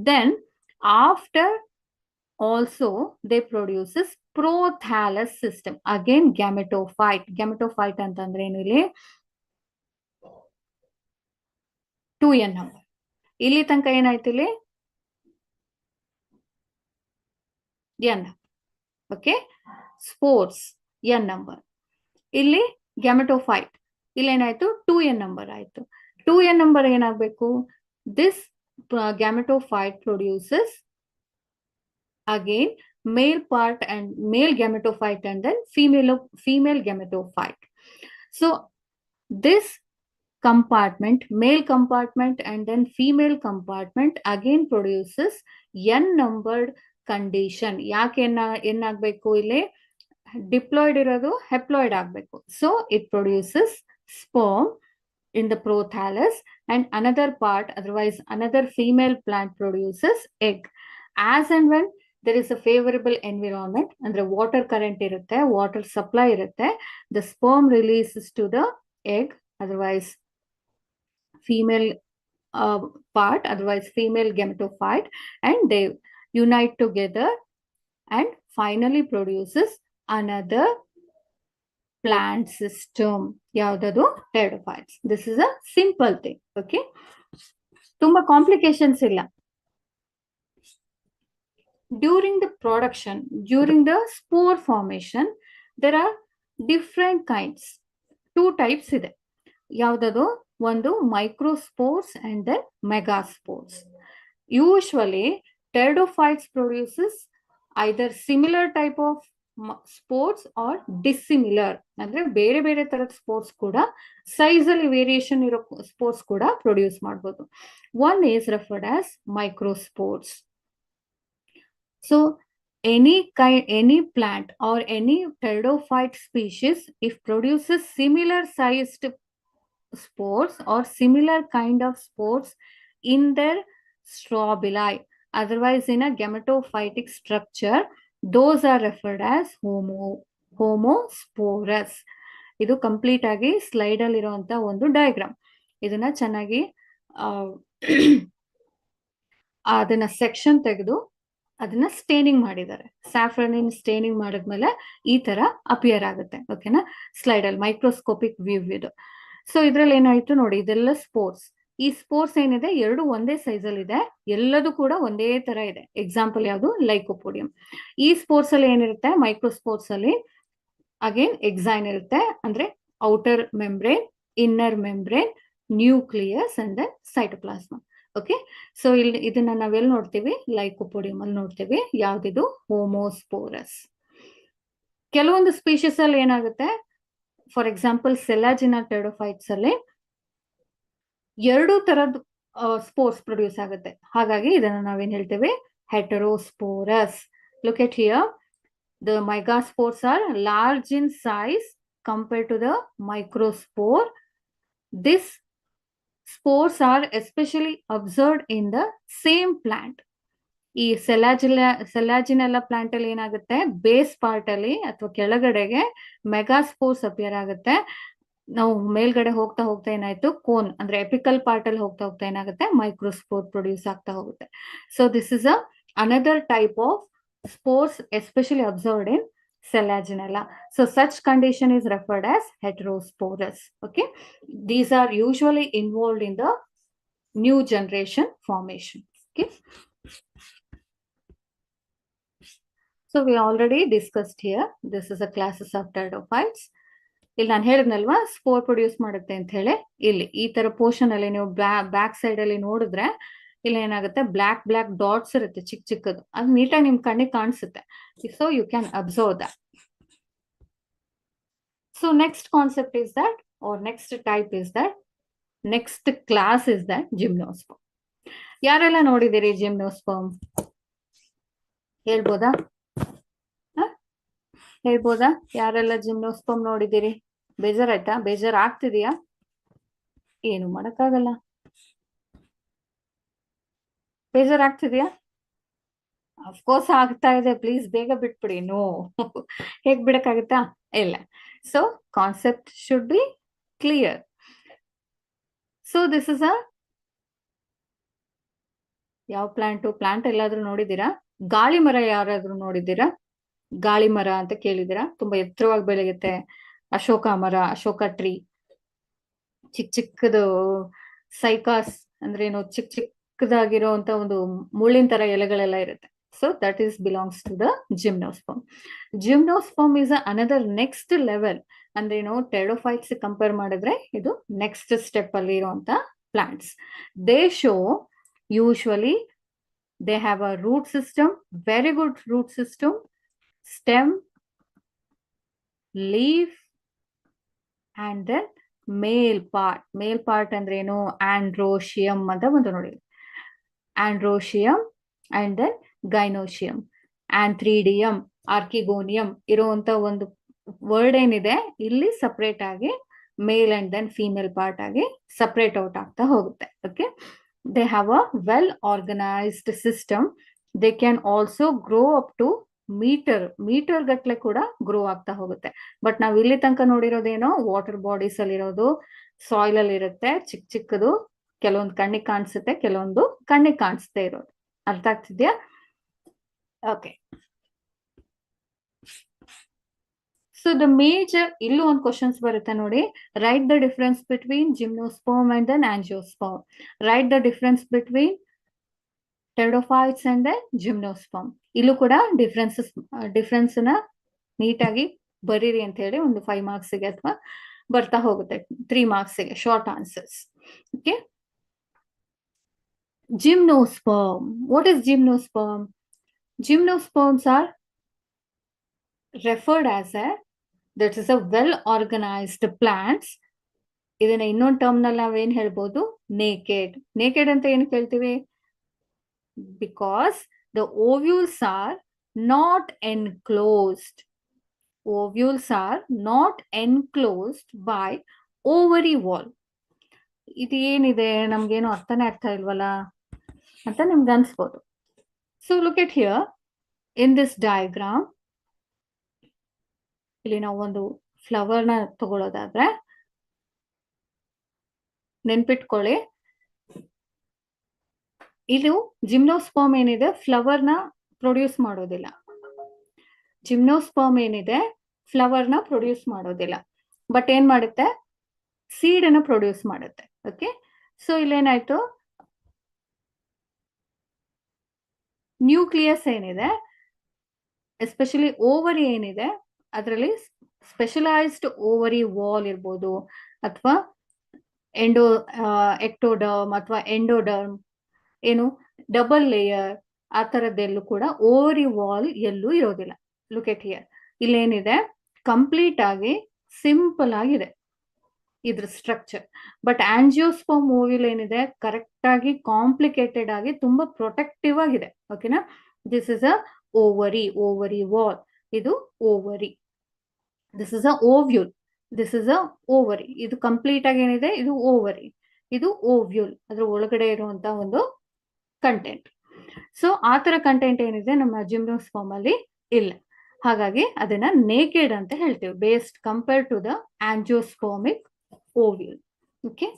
Then after also they produces prothallus system. Again gametophyte. Gametophyte ಅಂತಂದ್ರೆ ಏನು? ಇಲ್ಲಿ 2n ನಂಬರ್. ಇಲ್ಲಿ ತನಕ ಏನಾಯ್ತು? ಇಲ್ಲಿ n. Okay, spores n number. ಇಲ್ಲಿ ಗ್ಯಾಮೆಟೋಫೈಟ್, ಇಲ್ಲಿ ಏನಾಯ್ತು? 2n ನಂಬರ್ ಆಯ್ತು. 2n ನಂಬರ್ ಏನಾಗಬೇಕು? This gametophyte produces again male part and male gametophyte and then female gametophyte. So this compartment, male compartment and then female compartment again produces n numbered condition. ಯಾಕೆ n ಆಗ್ಬೇಕು? ಇಲ್ಲಿ diploid ಇರೋದು haploid ಆಗ್ಬೇಕು. So it produces sperm in the prothallus and another part, otherwise another female plant produces egg. As and when there is a favorable environment, ಅಂದ್ರೆ water current ಇರುತ್ತೆ, water supply ಇರುತ್ತೆ, the sperm releases to the egg, otherwise female part, otherwise female gametophyte, and they unite together and finally produces another plant system. ಯಾವ್ದದು? Pteridophytes. This is a simple thing. Okay, ತುಂಬಾ complications ಇಲ್ಲ. During the production, during the spore formation, there are different kinds. 2 types ಇದೆ. ಯಾವ್ದದು? ಒಂದು microspores and then megaspores. Usually pteridophytes produces either similar type of spores or dissimilar, ಅಂದ್ರೆ ಬೇರೆ ಬೇರೆ ತರದ sports ಕೂಡ, ಸೈಜ್ ಅಲ್ಲಿ ವೇರಿಯೇಷನ್ ಇರೋ ಸ್ಪೋರ್ಟ್ಸ್ ಕೂಡ ಪ್ರೊಡ್ಯೂಸ್ ಮಾಡಬಹುದು. One is referred as microspores. So any plant or any pteridophyte species, if produces similar sized spores or similar kind of spores in their strobili, otherwise in a gametophytic structure, those are referred as homosporous. ಇದು complete ಆಗಿ slide ಅಲ್ಲಿ ಇರುವಂತ ಒಂದು diagram. ಇದನ್ನ ಚೆನ್ನಾಗಿ ಅದನ್ನ section ತೆಗೆದು ಅದನ್ನ ಸ್ಟೇನಿಂಗ್ ಮಾಡಿದ್ದಾರೆ. ಸ್ಯಾಫ್ರನಿನ್ ಸ್ಟೇನಿಂಗ್ ಮಾಡಿದ್ಮೇಲೆ ಈ ತರ ಅಪಿಯರ್ ಆಗುತ್ತೆ. ಓಕೆನಾ, ಸ್ಲೈಡ್ ಅಲ್ಲಿ ಮೈಕ್ರೋಸ್ಕೋಪಿಕ್ ವ್ಯೂ ಇದು. ಸೊ ಇದ್ರಲ್ಲಿ ಏನಾಯ್ತು ನೋಡಿ, ಇದೆಲ್ಲ ಸ್ಪೋರ್ಸ್. ಈ ಸ್ಪೋರ್ಸ್ ಏನಿದೆ, ಎರಡು ಒಂದೇ ಸೈಜ್ ಅಲ್ಲಿ ಇದೆ, ಎಲ್ಲದೂ ಕೂಡ ಒಂದೇ ತರ ಇದೆ. ಎಕ್ಸಾಂಪಲ್ ಯಾವುದು? ಲೈಕೋಪೋಡಿಯಂ. ಈ ಸ್ಪೋರ್ಸ್ ಅಲ್ಲಿ ಏನಿರುತ್ತೆ? ಮೈಕ್ರೋಸ್ಪೋರ್ಸ್ ಅಲ್ಲಿ ಅಗೇನ್ ಎಕ್ಸೈನ್ ಇರುತ್ತೆ, ಅಂದ್ರೆ outer membrane, inner membrane, nucleus and then cytoplasm. Okay, so ಇಲ್ಲಿ ಇದನ್ನ ನಾವೆಲ್ಲಿ ನೋಡ್ತೀವಿ? ಲೈಕೋಪೋಡಿಯಂ ಅಲ್ಲಿ ನೋಡ್ತೀವಿ. ಯಾವ್ದಿದು? ಹೋಮೋಸ್ಪೋರಸ್. ಕೆಲವೊಂದು ಸ್ಪೀಶೀಸ್ ಅಲ್ಲಿ ಏನಾಗುತ್ತೆ, ಫಾರ್ ಎಕ್ಸಾಂಪಲ್ ಸೆಲಾಜಿನಾ ಟೆರಿಡೋಫೈಟ್ಸ್ ಅಲ್ಲಿ 2 ತರದ್ ಸ್ಪೋರ್ಸ್ ಪ್ರೊಡ್ಯೂಸ್ ಆಗುತ್ತೆ. ಹಾಗಾಗಿ ಇದನ್ನ ನಾವೇನ್ ಹೇಳ್ತೇವೆ? Heterosporous. Look at here, the megaspores are large in size compared to the microspore. This Spores are especially observed in the same plant. ಈ ಸೆಲಾಜಿನೆಲ್ಲಾ ಪ್ಲಾಂಟ್ ಅಲ್ಲಿ ಏನಾಗುತ್ತೆ, ಬೇಸ್ ಪಾರ್ಟ್ ಅಲ್ಲಿ ಅಥವಾ ಕೆಳಗಡೆಗೆ ಮೆಗಾಸ್ಪೋರ್ಸ್ ಅಪಿಯರ್ ಆಗುತ್ತೆ. ನಾವು ಮೇಲ್ಗಡೆ ಹೋಗ್ತಾ ಹೋಗ್ತಾ ಏನಾಯ್ತು, ಕೋನ್ ಅಂದ್ರೆ ಎಪಿಕಲ್ ಪಾರ್ಟ್ ಅಲ್ಲಿ ಹೋಗ್ತಾ ಹೋಗ್ತಾ ಏನಾಗುತ್ತೆ, ಮೈಕ್ರೋಸ್ಪೋರ್ ಪ್ರೊಡ್ಯೂಸ್ ಆಗ್ತಾ ಹೋಗುತ್ತೆ. So this is another type of spores especially observed in Selaginella. So such condition is referred as heterosporous. Okay, these are usually involved in the new generation formation. Okay, so we already discussed here. This is a classes of pteridophytes. ಇಲ್ಲಿ ನಾನು ಹೇಳಿದ್ನಲ್ವಾ spore produce ಮಾಡುತ್ತೆ ಅಂತ ಹೇಳಿ. ಇಲ್ಲಿ ಈ ತರ portion ಅಲ್ಲಿ ನೀವು ಬ್ಯಾಕ್ ಸೈಡ್ ಅಲ್ಲಿ ನೋಡಿದ್ರೆ ಇಲ್ಲಿ ಏನಾಗುತ್ತೆ, ಬ್ಲಾಕ್ ಡಾಟ್ಸ್ ಇರುತ್ತೆ ಚಿಕ್ಕ ಚಿಕ್ಕದು. ಅದು ನೀಟಾಗಿ ನಿಮ್ ಕಣ್ಣಿಗೆ ಕಾಣಿಸುತ್ತೆ. So you can observe that. So next concept is that, or next type is that, next class is that gymnosperm. ಯಾರೆಲ್ಲ ನೋಡಿದಿರಿ ಜಿಮ್ನೋಸ್ಪರ್ಮ್? ಹೇಳ್ಬೋದಾ? ಯಾರೆಲ್ಲ ಜಿಮ್ನೋಸ್ಪರ್ಮ್ ನೋಡಿದಿರಿ? ಬೇಜಾರಾಯ್ತಾ? ಬೇಜಾರ್ ಆಗ್ತಿದೆಯಾ? ಏನು ಮಾಡಕ್ಕಾಗಲ್ಲ. ಬೇಜಾರಾಗ್ತಿದ್ಯಾ? ಅಫ್ಕೋರ್ಸ್ ಆಗ್ತಾ ಇದೆ. ಪ್ಲೀಸ್ ಬೇಗ ಬಿಟ್ಬಿಡಿ. ನೋ, ಹೇಗ್ ಬಿಡಕ್ಕಾಗತ್ತಾ? ಇಲ್ಲ. So concept should be clear. So this is ಯಾವ ಪ್ಲಾಂಟ್ ಎಲ್ಲಾದ್ರೂ ನೋಡಿದೀರಾ? ಗಾಳಿ ಮರ ಯಾರಾದ್ರೂ ನೋಡಿದ್ದೀರಾ? ಗಾಳಿ ಮರ ಅಂತ ಕೇಳಿದಿರಾ? ತುಂಬಾ ಎತ್ತರವಾಗಿ ಬೆಳೆಯುತ್ತೆ. ಅಶೋಕ ಮರ, ಅಶೋಕ ಟ್ರೀ, ಚಿಕ್ಕದು ಸೈಕಾಸ್ ಅಂದ್ರೆ ಏನು, ಚಿಕ್ಕದಾಗಿರುವಂತ ಒಂದು ಮುಳ್ಳಿನ ತರ ಎಲೆಗಳೆಲ್ಲ ಇರುತ್ತೆ. So that is belongs to the gymnosperm. Gymnosperm is another next level. ಅಂದ್ರೆ ಏನು, ಟೆರಿಡೋಫೈಟ್ಸ್ ಕಂಪೇರ್ ಮಾಡಿದ್ರೆ ಇದು ನೆಕ್ಸ್ಟ್ ಸ್ಟೆಪ್ ಅಲ್ಲಿ ಇರುವಂತ plants. They show usually they have a root system, very good root system, stem, leaf, and then male part ಅಂದ್ರೆ ಏನು, ಆಂಡ್ರೋಶಿಯಂ ಅಂತ ಬಂತು ನೋಡಿ. Androecium and then gynoecium, antheridium, archegonium ಇರುವಂತ ಒಂದು ವರ್ಡ್ ಏನಿದೆ ಇಲ್ಲಿ ಸಪರೇಟ್ ಆಗಿ male and then female part ಆಗಿ ಸಪರೇಟ್ ಔಟ್ ಆಗ್ತಾ ಹೋಗುತ್ತೆ. Okay, they have a well organized system. They can also grow up to metre ಗಟ್ಲೆ ಕೂಡ ಗ್ರೋ ಆಗ್ತಾ ಹೋಗುತ್ತೆ. ಬಟ್ ನಾವ್ ಇಲ್ಲಿ ತನಕ ನೋಡಿರೋದೇನೋ ವಾಟರ್ ಬಾಡೀಸ್ ಅಲ್ಲಿ ಇರೋದು, ಸಾಯಿಲ್ ಅಲ್ಲಿ ಇರುತ್ತೆ, ಚಿಕ್ಕದು. ಕೆಲವೊಂದು ಕಣ್ಣಿಗೆ ಕಾಣಿಸುತ್ತೆ, ಕೆಲವೊಂದು ಕಣ್ಣಿಗೆ ಕಾಣಿಸ್ತಾ ಇರೋದು. ಅರ್ಥ ಆಗ್ತಿದ್ಯಾ? ಓಕೆ. ಸೊ ದ ಮೇಜರ್, ಇಲ್ಲೂ ಒಂದು ಕ್ವಶನ್ಸ್ ಬರುತ್ತೆ ನೋಡಿ. Write the difference between gymnosperm and then angiosperm. Write the difference between pteridophytes and then gymnosperm. ಇಲ್ಲೂ ಕೂಡ ಡಿಫರೆನ್ಸ್ ನ ನೀಟಾಗಿ ಬರೀರಿ ಅಂತ ಹೇಳಿ ಒಂದು 5 ಮಾರ್ಕ್ಸ್ಗೆ ಅಥವಾ ಬರ್ತಾ ಹೋಗುತ್ತೆ 3 ಮಾರ್ಕ್ಸ್ಗೆ short answers. Okay, gymnosperm. What is gymnosperm? Gymnosperms are referred as that is a well organized plants. ಇದನ್ನ ಇನ್ನೊಂದು ಟರ್ಮ್ ನಲ್ಲಿ ನಾವೇನ್ ಹೇಳ್ಬೋದು, ನೇಕೆಡ್ ಅಂತ ಏನ್ ಹೇಳ್ತೀವಿ? Because the ovules are not enclosed. Ovules are not enclosed by ovary wall. ಇದು ಏನಿದೆ, ನಮ್ಗೇನು ಅರ್ಥನೇ ಆಗ್ತಾ ಇಲ್ವಲ್ಲ ಅಂತ ನಿಮ್ಗೆ ಅನ್ಸ್ಬೋದು. So look at here in this diagram. ಇಲ್ಲಿ ನಾವು ಒಂದು ಫ್ಲವರ್ ನ ತಗೊಳ್ಳೋದಾದ್ರೆ ನೆನ್ಪಿಟ್ಕೊಳ್ಳಿ, ಇದು ಜಿಮ್ನೋಸ್ಪರ್ಮ್ ಏನಿದೆ ಫ್ಲವರ್ ನ ಪ್ರೊಡ್ಯೂಸ್ ಮಾಡೋದಿಲ್ಲ. ಜಿಮ್ನೋಸ್ಪರ್ಮ್ ಏನಿದೆ ಫ್ಲವರ್ ನ ಪ್ರೊಡ್ಯೂಸ್ ಮಾಡೋದಿಲ್ಲ, ಬಟ್ ಏನ್ ಮಾಡುತ್ತೆ, ಸೀಡ್ ಅನ್ನ ಪ್ರೊಡ್ಯೂಸ್ ಮಾಡುತ್ತೆ. ಓಕೆ, ಸೊ ಇಲ್ಲೇನಾಯ್ತು, ನ್ಯೂಕ್ಲಿಯಸ್ ಏನಿದೆ, ಎಸ್ಪೆಷಲಿ ಓವರಿ ಏನಿದೆ, ಅದರಲ್ಲಿ ಸ್ಪೆಷಲೈಸ್ಡ್ ಓವರಿ ವಾಲ್ ಇರ್ಬೋದು, ಅಥವಾ ಎಕ್ಟೋಡರ್ಮ್ ಅಥವಾ ಎಂಡೋಡರ್ಮ್, ಏನು ಡಬಲ್ ಲೇಯರ್, ಆ ತರದ್ದೆಲ್ಲೂ ಕೂಡ ಓವರಿ ವಾಲ್ ಎಲ್ಲೂ ಇರೋದಿಲ್ಲ. ಲುಕ್ ಎಟ್ ಹಿಯರ್, ಇಲ್ಲೇನಿದೆ ಕಂಪ್ಲೀಟ್ ಆಗಿ ಸಿಂಪಲ್ ಆಗಿದೆ ಇದ್ರ ಸ್ಟ್ರಕ್ಚರ್. ಬಟ್ ಆಂಜಿಯೋಸ್ಪರ್ಮ್ ಓವ್ಯೂಲ್ ಏನಿದೆ ಕರೆಕ್ಟ್ ಆಗಿ ಕಾಂಪ್ಲಿಕೇಟೆಡ್ ಆಗಿ ತುಂಬಾ ಪ್ರೊಟೆಕ್ಟಿವ್ ಆಗಿದೆ. ಓಕೆನಾ, this is a ovary wall. ಇದು ovary. This is a ovule, this is a ovary. ಇದು ಕಂಪ್ಲೀಟ್ ಆಗಿ ಏನಿದೆ, ಇದು ಓವರಿ. ಇದು ಓವ್ಯೂಲ್, ಅದ್ರ ಒಳಗಡೆ ಇರುವಂತ ಒಂದು ಕಂಟೆಂಟ್. ಸೊ ಆ ತರ ಕಂಟೆಂಟ್ ಏನಿದೆ ನಮ್ಮ ಜಿಮ್ನೋಸ್ಪರ್ಮ್ ಅಲ್ಲಿ ಇಲ್ಲ. ಹಾಗಾಗಿ ಅದನ್ನ ನೇಕೆಡ್ ಅಂತ ಹೇಳ್ತೀವಿ, based compare to the angiospermic ovule. Okay,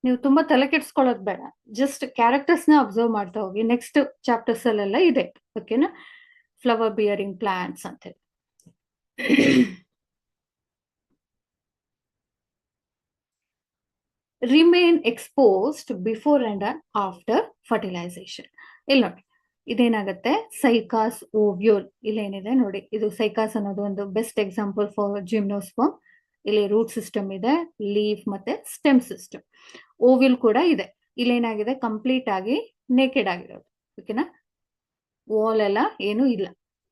ನೀವು ತುಂಬಾ ತಲೆ ಕೆಡ್ಸ್ಕೊಳ್ಳೋದು ಬೇಡ, ಜಸ್ಟ್ ಕ್ಯಾರೆಕ್ಟರ್ಸ್ ನ ಅಬ್ಸರ್ವ್ ಮಾಡ್ತಾ ಹೋಗಿ. ನೆಕ್ಸ್ಟ್ ಚಾಪ್ಟರ್ಸ್ ಅಲ್ಲೆಲ್ಲ ಇದೆ, ಓಕೆನಾ. ಫ್ಲವರ್ ಬಿಯರಿಂಗ್ ಪ್ಲಾಂಟ್ಸ್ ಅಂತ ಹೇಳಿ. Remain exposed before and after fertilisation. ಇಲ್ಲಿ ನೋಡಿ, ಇದೇನಾಗುತ್ತೆ, ಸೈಕಾಸ್ ಓವ್ಯೂಲ್. ಇಲ್ಲೇನಿದೆ ನೋಡಿ, ಇದು ಸೈಕಾಸ್ ಅನ್ನೋದು ಒಂದು ಬೆಸ್ಟ್ ಎಕ್ಸಾಂಪಲ್ ಫಾರ್ ಜಿಮ್ನೋಸ್ಪರ್ಮ್. ಇಲ್ಲಿ ರೂಟ್ ಸಿಸ್ಟಮ್ ಇದೆ, ಲೀಫ್ ಮತ್ತೆ ಸ್ಟೆಮ್ ಸಿಸ್ಟಮ್. ಓವ್ಯೂಲ್ ಕೂಡ ಇದೆ. ಇಲ್ಲೇನಾಗಿದೆ, ಕಂಪ್ಲೀಟ್ ಆಗಿ ನೇಕೆಡ್ ಆಗಿರೋದು, ಓಕೆನಾ. ವಾಲ್ ಎಲ್ಲ ಏನು ಇಲ್ಲ.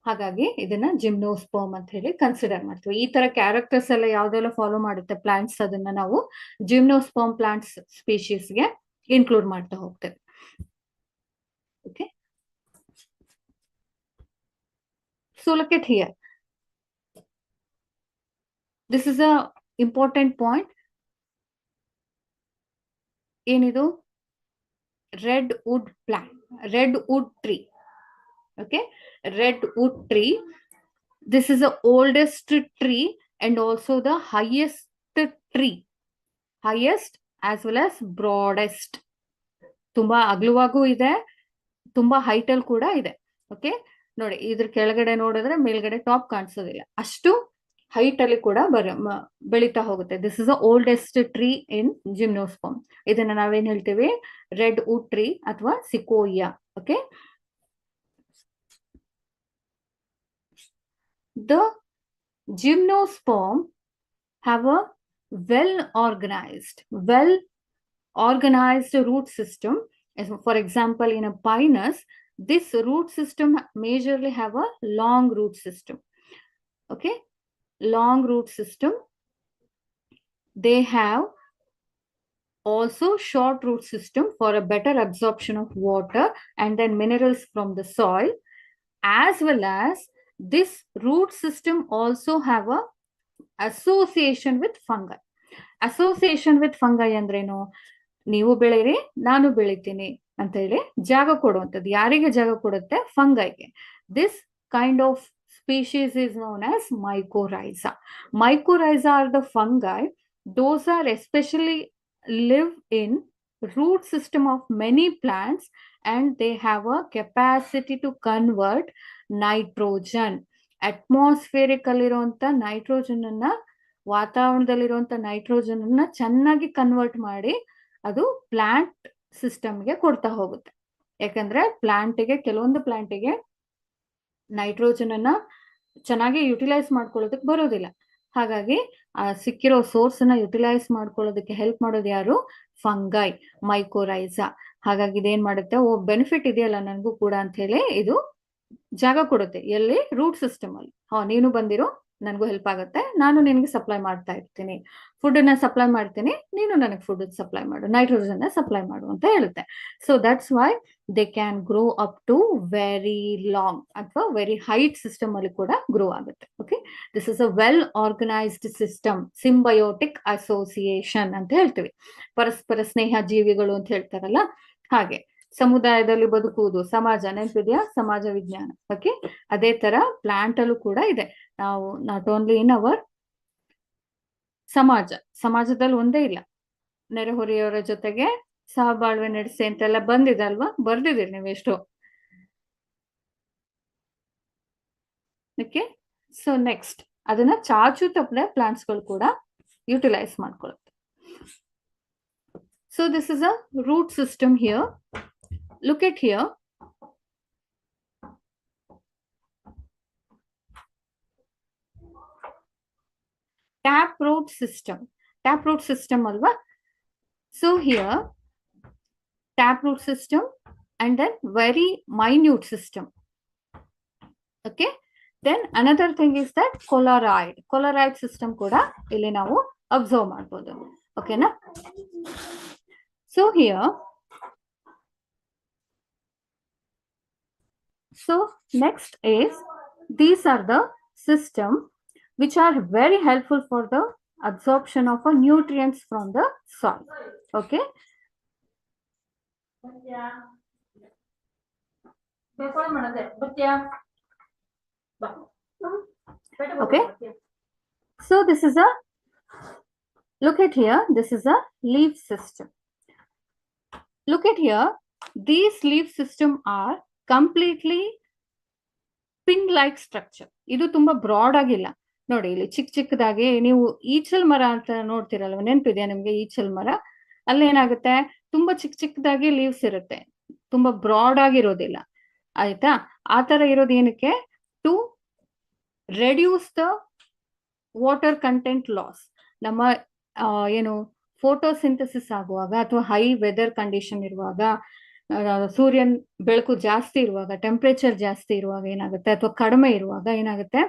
ಹಾಗಾಗಿ ಇದನ್ನ ಜಿಮ್ನೋಸ್ಪರ್ಮ್ ಅಂತ ಹೇಳಿ ಕನ್ಸಿಡರ್ ಮಾಡ್ತೀವಿ. ಈ ತರ ಕ್ಯಾರೆಕ್ಟರ್ಸ್ ಎಲ್ಲ ಯಾವ್ದೆಲ್ಲ ಫಾಲೋ ಮಾಡುತ್ತೆ ಪ್ಲಾಂಟ್ಸ್, ಅದನ್ನ ನಾವು ಜಿಮ್ನೋಸ್ಪರ್ಮ್ ಪ್ಲಾಂಟ್ಸ್ ಸ್ಪೀಶೀಸ್ಗೆ ಇನ್ಕ್ಲೂಡ್ ಮಾಡ್ತಾ ಹೋಗ್ತೇವೆ. Okay, so look at here, this is a important point. ಏನಿದು, red wood plant, red wood tree. Okay, red wood tree, this is the oldest tree and also the highest tree, highest as well as broadest. ತುಂಬಾ ಅಗಲವಾಗೂ ಇದೆ, ತುಂಬಾ height ಅಲ್ಲಿ ಕೂಡ ಇದೆ. Okay, ನೋಡಿ, ಇದ್ರ ಕೆಳಗಡೆ ನೋಡಿದ್ರೆ ಮೇಲ್ಗಡೆ ಟಾಪ್ ಕಾಣಿಸೋದಿಲ್ಲ, ಅಷ್ಟು ಹೈಟ್ ಅಲ್ಲಿ ಕೂಡ ಬೆಳೀತಾ ಹೋಗುತ್ತೆ. This is the oldest tree in gymnosperm. ಇದನ್ನ ನಾವೇನ್ ಹೇಳ್ತೀವಿ, ರೆಡ್ ವುಡ್ ಟ್ರೀ ಅಥವಾ sequoia. Okay, the gymnosperm have a well organized root system. For example, in a pinus, this root system majorly have a long root system. Okay, long root system. They have also short root system for a better absorption of water and then minerals from the soil, as well as this root system also have a association with fungi. Association with fungi ಅಂದ್ರೇನು, ನೀವು ಬೆಳೀರಿ ನಾನು ಬೆಳಿತೀನಿ ಅಂತ ಹೇಳಿ ಜಾಗ ಕೊಡುವಂಥದ್ದು. ಯಾರಿಗೆ ಜಾಗ ಕೊಡುತ್ತೆ? ಫಂಗೈಗೆ. This kind of species is known as mycorrhiza. Mycorrhiza are the fungi. Those are especially live in root system of many plants and they have a capacity to convert nitrogen. Atmospheric ಅಲ್ಲಿರುವಂತ nitrogen ಅನ್ನ, ವಾತಾವರಣದಲ್ಲಿರುವಂತ nitrogen ಅನ್ನ ಚೆನ್ನಾಗಿ convert ಮಾಡಿ ಅದು plant ಸಿಸ್ಟಮ್ಗೆ ಕೊಡ್ತಾ ಹೋಗುತ್ತೆ. ಯಾಕಂದ್ರೆ ಕೆಲವೊಂದು ಪ್ಲಾಂಟಿಗೆ ನೈಟ್ರೋಜನ್ ಅನ್ನ ಚೆನ್ನಾಗಿ ಯುಟಿಲೈಸ್ ಮಾಡ್ಕೊಳ್ಳೋದಕ್ಕೆ ಬರೋದಿಲ್ಲ. ಹಾಗಾಗಿ ಆ ಸಿಕ್ಕಿರೋ ಸೋರ್ಸ್ ಅನ್ನ ಯುಟಿಲೈಸ್ ಮಾಡ್ಕೊಳ್ಳೋದಕ್ಕೆ ಹೆಲ್ಪ್ ಮಾಡೋದು ಯಾರು? Fungi, mycorrhiza. ಹಾಗಾಗಿ ಇದೇನ್ ಮಾಡುತ್ತೆ, ಬೆನಿಫಿಟ್ ಇದೆಯಲ್ಲ ನನಗೂ ಕೂಡ ಅಂತ ಹೇಳಿ ಇದು ಜಾಗ ಕೊಡುತ್ತೆ. ಎಲ್ಲಿ? ರೂಟ್ ಸಿಸ್ಟಮ್ ಅಲ್ಲಿ. ನೀನು ಬಂದಿರೋ, ನನಗೂ ಹೆಲ್ಪ್ ಆಗುತ್ತೆ, ನಾನು ನಿನ್ಗೆ ಸಪ್ಲೈ ಮಾಡ್ತಾ ಇರ್ತೀನಿ, ಫುಡ್ ಅನ್ನ ಸಪ್ಲೈ ಮಾಡ್ತೀನಿ, ನೀನು ನನಗೆ ಫುಡ್ ಸಪ್ಲೈ ಮಾಡು, ನೈಟ್ರೋಜನ್ ಸಪ್ಲೈ ಮಾಡು ಅಂತ ಹೇಳುತ್ತೆ. So that's why they can grow up to very long ಅಥವಾ ವೆರಿ ಹೈಟ್ ಸಿಸ್ಟಮ್ ಅಲ್ಲಿ ಕೂಡ ಗ್ರೋ ಆಗುತ್ತೆ. Okay, this is a well organised system. Symbiotic association ಅಂತ ಹೇಳ್ತೀವಿ, ಪರಸ್ಪರ ಸ್ನೇಹ ಜೀವಿಗಳು ಅಂತ ಹೇಳ್ತಾರಲ್ಲ ಹಾಗೆ. ಸಮುದಾಯದಲ್ಲಿ ಬದುಕುವುದು, ಸಮಾಜ ನೆನಪಿದೆಯಾ? ಸಮಾಜ ವಿಜ್ಞಾನ. ಓಕೆ, ಅದೇ ತರ ಪ್ಲಾಂಟ್ ಅಲ್ಲೂ ಕೂಡ ಇದೆ. ನಾವು ನಾಟ್ ಓನ್ಲಿ ಇನ್ ಅವರ್ ಸಮಾಜದಲ್ಲಿ ಒಂದೇ ಇಲ್ಲ, ನೆರೆಹೊರೆಯವರ ಜೊತೆಗೆ ಸಹಬಾಳ್ವೆ ನಡೆಸಿ ಅಂತೆಲ್ಲ ಬಂದಿದೆ ಅಲ್ವಾ, ಬರ್ದಿದ್ದೀರಿ ನೀವು ಎಷ್ಟೋ. ಓಕೆ, ಸೊ ನೆಕ್ಸ್ಟ್ ಅದನ್ನ ಚಾಚು ತಪ್ಪದೆ ಪ್ಲಾಂಟ್ಸ್ ಗಳು ಕೂಡ ಯುಟಿಲೈಸ್ ಮಾಡ್ಕೊಳ್ಳುತ್ತೆ. So this is a root system here. Look at here. Taproot system alva. So here taproot system and then very minute system. Okay, then another thing is that colloid system kuda illi navu observe ಮಾಡಬಹುದು. Okay na? So here, so next is, these are the system which are very helpful for the absorption of nutrients from the soil. Okay. Okay. So this is a, look at here, this is a leaf system. Look at here, these leaf system are completely pin like structure. ಇದು ತುಂಬಾ broad ಆಗಿಲ್ಲ ನೋಡಿ. ಇಲ್ಲಿ ಚಿಕ್ಕ ಚಿಕ್ಕದಾಗಿ ನೀವು ಈಚಲ್ ಮರ ಅಂತ ನೋಡ್ತಿರಲ್ವ, ನೆನಪಿದೆಯಾ ನಿಮ್ಗೆ ಈಚಲ್ ಮರ? ಅಲ್ಲಿ ಏನಾಗುತ್ತೆ, ತುಂಬಾ ಚಿಕ್ಕ ಚಿಕ್ಕದಾಗಿ ಲೀವ್ಸ್ ಇರುತ್ತೆ, ತುಂಬಾ ಬ್ರಾಡ್ ಆಗಿರೋದಿಲ್ಲ. ಆಯ್ತಾ? ಆ ತರ ಇರೋದು ಏನಕ್ಕೆ? To reduce the water content loss. ನಮ್ಮ ಏನು ಫೋಟೋಸಿಂಥಸಿಸ್ ಆಗುವಾಗ ಅಥವಾ ಹೈ ವೆದರ್ ಕಂಡೀಷನ್ ಇರುವಾಗ, ಸೂರ್ಯನ್ ಬೆಳಕು ಜಾಸ್ತಿ ಇರುವಾಗ, ಟೆಂಪರೇಚರ್ ಜಾಸ್ತಿ ಇರುವಾಗ ಏನಾಗುತ್ತೆ, ಅಥವಾ ಕಡಿಮೆ ಇರುವಾಗ ಏನಾಗುತ್ತೆ,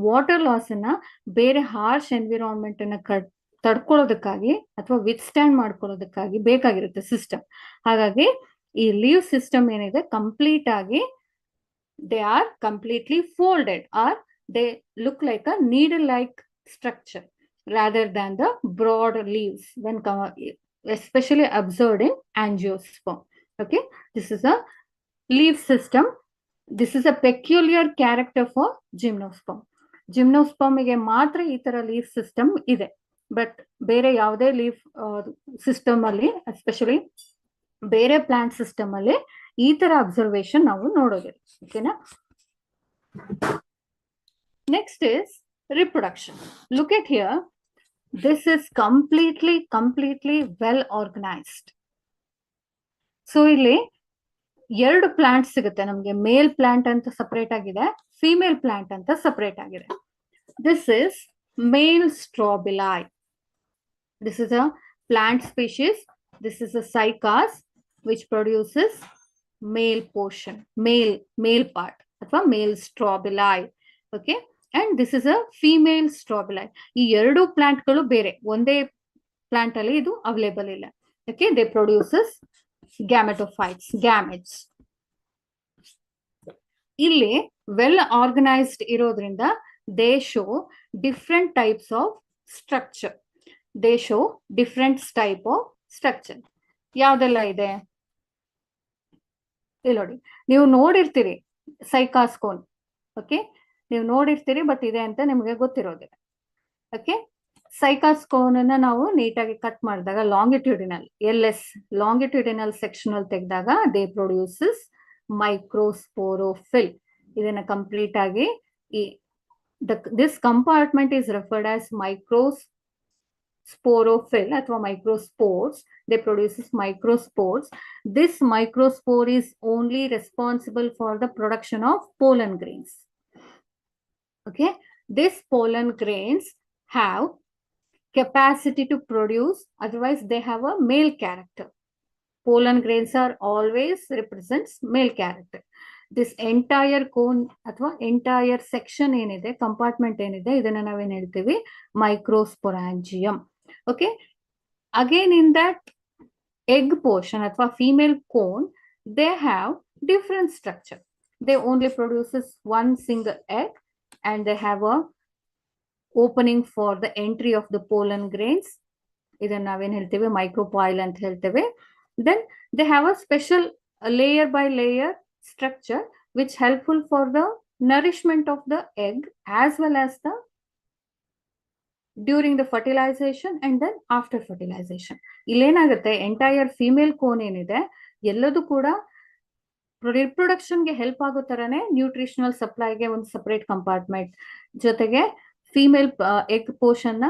ವಾಟರ್ ಲಾಸ್ ಅನ್ನ ಬೇರೆ ಹಾರ್ಶ್ ಎನ್ವಿರಾನ್ಮೆಂಟ್ ಅನ್ನ ತಡ್ಕೊಳ್ಳೋದಕ್ಕಾಗಿ ಅಥವಾ ವಿತ್ಸ್ಟ್ಯಾಂಡ್ ಮಾಡ್ಕೊಳ್ಳೋದಕ್ಕಾಗಿ ಬೇಕಾಗಿರುತ್ತೆ ಸಿಸ್ಟಮ್. ಹಾಗಾಗಿ ಈ ಲೀವ್ ಸಿಸ್ಟಮ್ ಏನಿದೆ ಕಂಪ್ಲೀಟ್ ಆಗಿ they are completely folded, are they look like a needle like structure rather than the broad leaves when especially observed in angiosperm. Okay, this is a leaf system. This is a peculiar character for gymnosperm. Gymnosperm ಗೆ ಮಾತ್ರ ಈ ತರ leaf system ಇದೆ, but ಬೇರೆ ಯಾವುದೇ leaf system ಅಲ್ಲಿ, especially ಬೇರೆ plant system ಅಲ್ಲಿ ಈ ತರ ಅಬ್ಸರ್ವೇಷನ್ ನಾವು ನೋಡೋದಿಲ್ಲ. ಓಕೆನಾ? Next is reproduction. Look at here, this is completely well organized. So ಇಲ್ಲಿ ಎರಡು ಪ್ಲಾಂಟ್ ಸಿಗುತ್ತೆ ನಮ್ಗೆ. ಮೇಲ್ ಪ್ಲಾಂಟ್ ಅಂತ ಸಪರೇಟ್ ಆಗಿದೆ, ಫಿಮೇಲ್ ಪ್ಲಾಂಟ್ ಅಂತ ಸಪರೇಟ್ ಆಗಿದೆ. This is male strobili. This is a plant species. This is a cycas which produces male portion, male part ಅಥವಾ male strobili. Okay, and this is a female strobili. ಈ ಎರಡು plant ಗಳು ಬೇರೆ, ಒಂದೇ plant ಅಲ್ಲಿ ಇದು available ಇಲ್ಲ. Okay, they produces gametophytes, gametes. ಇಲ್ಲಿ ವೆಲ್ ಆರ್ಗನೈಸ್ಡ್ ಇರೋದ್ರಿಂದ they show different types of structure. They show different type of structure. ಯಾವ್ದೆಲ್ಲ ಇದೆ ಇಲ್ಲಿ ನೋಡಿ, ನೀವು ನೋಡಿರ್ತೀರಿ ಸೈಕಾಸ್ ಕೋನ್. ಓಕೆ, ನೀವು ನೋಡಿರ್ತೀರಿ, ಬಟ್ ಇದೆ ಅಂತ ನಿಮಗೆ ಗೊತ್ತಿರೋದಿಲ್ಲ. ಓಕೆ, ಸೈಕಾಸ್ ಕೋನ್ ಅನ್ನ ನಾವು ನೀಟಾಗಿ ಕಟ್ ಮಾಡಿದಾಗ ಲಾಂಗಿಟ್ಯೂಡಿನಲ್, LS ಲಾಂಗಿಟ್ಯೂಡಿನಲ್ ಸೆಕ್ಷನ್ ಅಲ್ಲಿ ತೆಗೆದಾಗ ದೇ ಪ್ರೊಡ್ಯೂಸಸ್ ಮೈಕ್ರೋಸ್ಪೋರೋಫಿಲ್. ಇದನ್ನ ಕಂಪ್ಲೀಟ್ ಆಗಿ this compartment is referred as microsporophyll ಅಥವಾ microspores. They produces microspores. This microspore is only responsible for the production of pollen grains. Okay, these pollen grains have capacity to produce, otherwise they have a male character. Pollen grains are always represents male character. This entire cone ಅಥವಾ entire section ಏನಿದೆ, compartment ಏನಿದೆ, ಇದನ್ನ ನಾವೇನ್ ಹೇಳ್ತೀವಿ, ಮೈಕ್ರೋಸ್ಪೊರಾಂಜಿಯಂ. Okay, again in that egg portion ಅಥವಾ female cone, they have different structure. They only produces one single egg and they have a opening for the entry of the pollen grains. ಇದನ್ನ ನಾವೇನ್ ಹೇಳ್ತೇವೆ, ಮೈಕ್ರೋಪಾಯಿಲ್ ಅಂತ ಹೇಳ್ತೇವೆ. Then they have a special layer by layer structure which helpful for the nourishment of the egg as well as the during the fertilization and then after fertilization. ಇಲ್ಲೇನಾಗುತ್ತೆ, entire female cone ಏನಿದೆ ಎಲ್ಲದೂ ಕೂಡ ರಿಪ್ರೊಡಕ್ಷನ್ಗೆ help ಆಗೋ ತರನೇ nutritional ಸಪ್ಲೈಗೆ ಒಂದು separate compartment, ಜೊತೆಗೆ female egg portion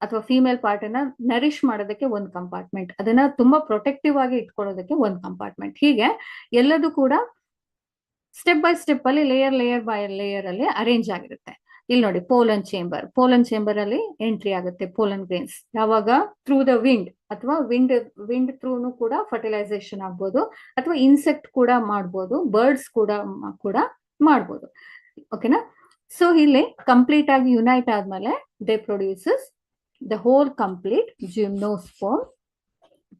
ಅಥವಾ female part ಅನ್ನ ನರಿಶ್ ಮಾಡೋದಕ್ಕೆ ಒಂದು ಕಂಪಾರ್ಟ್ಮೆಂಟ್, ಅದನ್ನ ತುಂಬಾ ಪ್ರೊಟೆಕ್ಟಿವ್ ಆಗಿ ಇಟ್ಕೊಳ್ಳೋದಕ್ಕೆ ಒಂದು ಕಂಪಾರ್ಟ್ಮೆಂಟ್. ಹೀಗೆ ಎಲ್ಲದೂ ಕೂಡ ಸ್ಟೆಪ್ ಬೈ ಸ್ಟೆಪ್ ಅಲ್ಲಿ ಲೇಯರ್ ಬೈ ಲೇಯರ್ ಅಲ್ಲಿ ಅರೇಂಜ್ ಆಗಿರುತ್ತೆ. ಇಲ್ಲಿ ನೋಡಿ, ಪೋಲನ್ ಚೇಂಬರ್ ಅಲ್ಲಿ ಎಂಟ್ರಿ ಆಗುತ್ತೆ ಪೋಲನ್ ಗ್ರೇನ್ಸ್. ಯಾವಾಗ? ಥ್ರೂ ದ ವಿಂಡ್ ಅಥವಾ ವಿಂಡ್ ಥ್ರೂನು ಕೂಡ ಫರ್ಟಿಲೈಸೇಷನ್ ಆಗ್ಬೋದು, ಅಥವಾ ಇನ್ಸೆಕ್ಟ್ ಕೂಡ ಮಾಡ್ಬೋದು, ಬರ್ಡ್ಸ್ ಕೂಡ ಮಾಡ್ಬೋದು. ಓಕೆನಾ? ಸೊ ಇಲ್ಲಿ ಕಂಪ್ಲೀಟ್ ಆಗಿ ಯುನೈಟ್ ಆದ್ಮೇಲೆ they produces the whole complete gymnosperm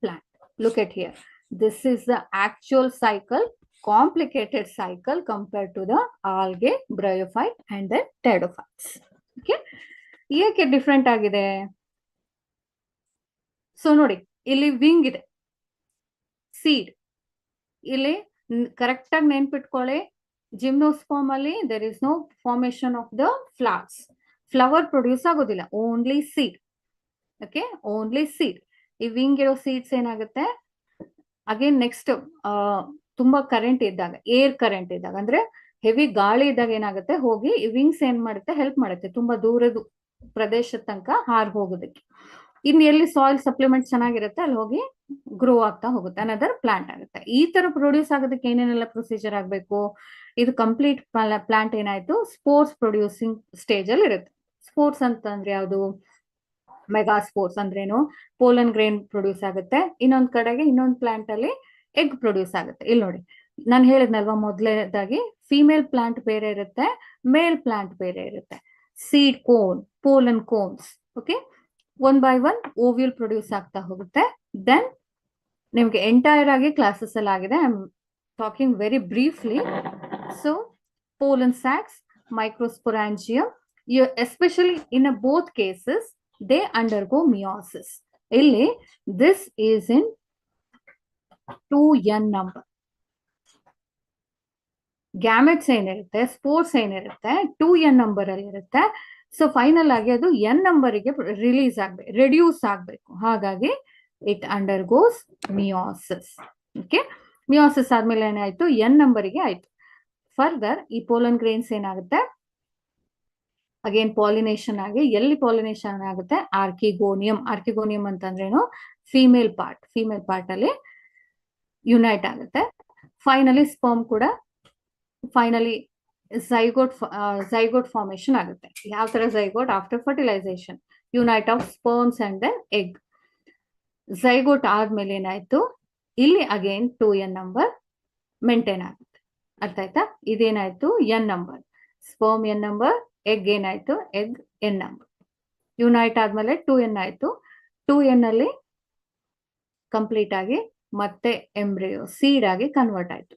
plant. Look at here. This is the actual cycle, complicated cycle compared to the algae, bryophyte and the pteridophytes. Okay. ಏಕೆ different ಆಗಿದೆ? So ನೋಡಿ, ಇಲ್ಲಿ wing ಇದೆ, seed. ಇಲ್ಲಿ correct ಆಗಿ ನೆನ್ಪಿಟ್ಕೊಳ್ಳಿ, gymnosperm ಅಲ್ಲಿ there is no formation of the flowers. Flower produce ಆಗೋದಿಲ್ಲ, only seed. Okay, only seed. ಈ ವಿಂಗ್ ಇರೋ ಸೀಡ್ಸ್ ಏನಾಗುತ್ತೆ, ಅಗೇನ್ ನೆಕ್ಸ್ಟ್ ತುಂಬಾ ಕರೆಂಟ್ ಇದ್ದಾಗ, ಏರ್ ಕರೆಂಟ್ ಇದ್ದಾಗ, ಅಂದ್ರೆ ಹೆವಿ ಗಾಳಿ ಇದ್ದಾಗ ಏನಾಗುತ್ತೆ, ಹೋಗಿ ಈ ವಿಂಗ್ಸ್ ಏನ್ ಮಾಡುತ್ತೆ, ಹೆಲ್ಪ್ ಮಾಡುತ್ತೆ ತುಂಬಾ ದೂರದ ಪ್ರದೇಶದ ತನಕ ಹಾರ್ ಹೋಗೋದಕ್ಕೆ. ಇನ್ನು ಎಲ್ಲಿ ಸಾಯಿಲ್ ಸಪ್ಲಿಮೆಂಟ್ ಚೆನ್ನಾಗಿರುತ್ತೆ ಅಲ್ಲಿ ಹೋಗಿ ಗ್ರೋ ಆಗ್ತಾ ಹೋಗುತ್ತೆ, ಅನದರ್ ಪ್ಲಾಂಟ್ ಆಗುತ್ತೆ. ಈ ತರ ಪ್ರೊಡ್ಯೂಸ್ ಆಗೋದಕ್ಕೆ ಏನೇನೆಲ್ಲ ಪ್ರೊಸೀಜರ್ ಆಗ್ಬೇಕು? ಇದು ಕಂಪ್ಲೀಟ್ ಪ್ಲಾಂಟ್ ಏನಾಯ್ತು, ಸ್ಪೋರ್ಸ್ ಪ್ರೊಡ್ಯೂಸಿಂಗ್ ಸ್ಟೇಜ್ ಅಲ್ಲಿ ಇರುತ್ತೆ. ಸ್ಪೋರ್ಸ್ ಅಂತಂದ್ರೆ ಯಾವುದು? ಮೆಗಾ ಸ್ಪೋರ್ಸ್ ಅಂದ್ರೇನು, ಪೋಲನ್ ಗ್ರೇನ್ ಪ್ರೊಡ್ಯೂಸ್ ಆಗುತ್ತೆ. ಇನ್ನೊಂದ್ ಕಡೆಗೆ ಇನ್ನೊಂದು ಪ್ಲಾಂಟ್ ಅಲ್ಲಿ ಎಗ್ ಪ್ರೊಡ್ಯೂಸ್ ಆಗುತ್ತೆ. ಇಲ್ಲಿ ನೋಡಿ, ನಾನು ಹೇಳಿದ್ನಲ್ವಾ ಮೊದಲನೇದಾಗಿ, ಫಿಮೇಲ್ ಪ್ಲಾಂಟ್ ಬೇರೆ ಇರುತ್ತೆ, ಮೇಲ್ ಪ್ಲಾಂಟ್ ಬೇರೆ ಇರುತ್ತೆ. Seed cone, pollen cones. Okay, one by one ovule produce ಆಗ್ತಾ ಹೋಗುತ್ತೆ. ದೆನ್ ನಿಮ್ಗೆ ಎಂಟೈರ್ ಆಗಿ ಕ್ಲಾಸಸ್ ಅಲ್ಲಿ ಆಗಿದೆ, I am talking very briefly. So pollen sacs, microsporangium, especially in both cases they undergo meiosis. Illi this is in 2n number. Gametes ಏನಿರುತ್ತೆ, spores ಏನಿರುತ್ತೆ, 2n number ಅಲ್ಲಿ ಇರುತ್ತೆ. ಸೊ ಫೈನಲ್ ಆಗಿ ಅದು n ನಂಬರಿಗೆ ರಿಲೀಸ್ ಆಗ್ಬೇಕು, ರೆಡ್ಯೂಸ್ ಆಗ್ಬೇಕು. ಹಾಗಾಗಿ it undergoes meiosis. Okay, meiosis ಆದ್ಮೇಲೆ ಏನಾಯ್ತು, n ನಂಬರಿಗೆ ಆಯ್ತು. ಫರ್ದರ್ ಈ ಪೋಲನ್ ಗ್ರೇನ್ಸ್ ಏನಾಗುತ್ತೆ, ಅಗೇನ್ ಪಾಲಿನೇಷನ್ ಆಗಿ, ಎಲ್ಲಿ ಪಾಲಿನೇಷನ್ ಆಗುತ್ತೆ, ಆರ್ಕಿಗೋನಿಯಂ. ಆರ್ಕಿಗೋನಿಯಂ ಅಂತಂದ್ರೇನು, ಫೀಮೇಲ್ ಪಾರ್ಟ್ ಅಲ್ಲಿ ಯುನೈಟ್ ಆಗುತ್ತೆ. ಫೈನಲಿ ಸ್ಪರ್ಮ್ ಕೂಡ ಫೈನಲಿ ಝೈಗೋಟ್ ಫಾರ್ಮೇಶನ್ ಆಗುತ್ತೆ. ಯಾವ ತರ zygote? After fertilisation, unite of sperms and then egg. Zygote ಆದ್ಮೇಲೆ ಏನಾಯ್ತು, ಇಲ್ಲಿ ಅಗೇನ್ 2n ನಂಬರ್ ಮೇಂಟೈನ್ ಆಗುತ್ತೆ. ಅರ್ಥ ಆಯ್ತಾ? ಇದೇನಾಯ್ತು, n number. Sperm n number, egg ಏನಾಯ್ತು, ಎಗ್ n ನಂಬರ್. ಯುನೈಟ್ ಆದ್ಮೇಲೆ 2n ಆಯ್ತು. 2n ಅಲ್ಲಿ ಕಂಪ್ಲೀಟ್ ಆಗಿ ಮತ್ತೆ ಎಂಬ್ರಿಯೋ ಸೀಡ್ ಆಗಿ ಕನ್ವರ್ಟ್ ಆಯ್ತು.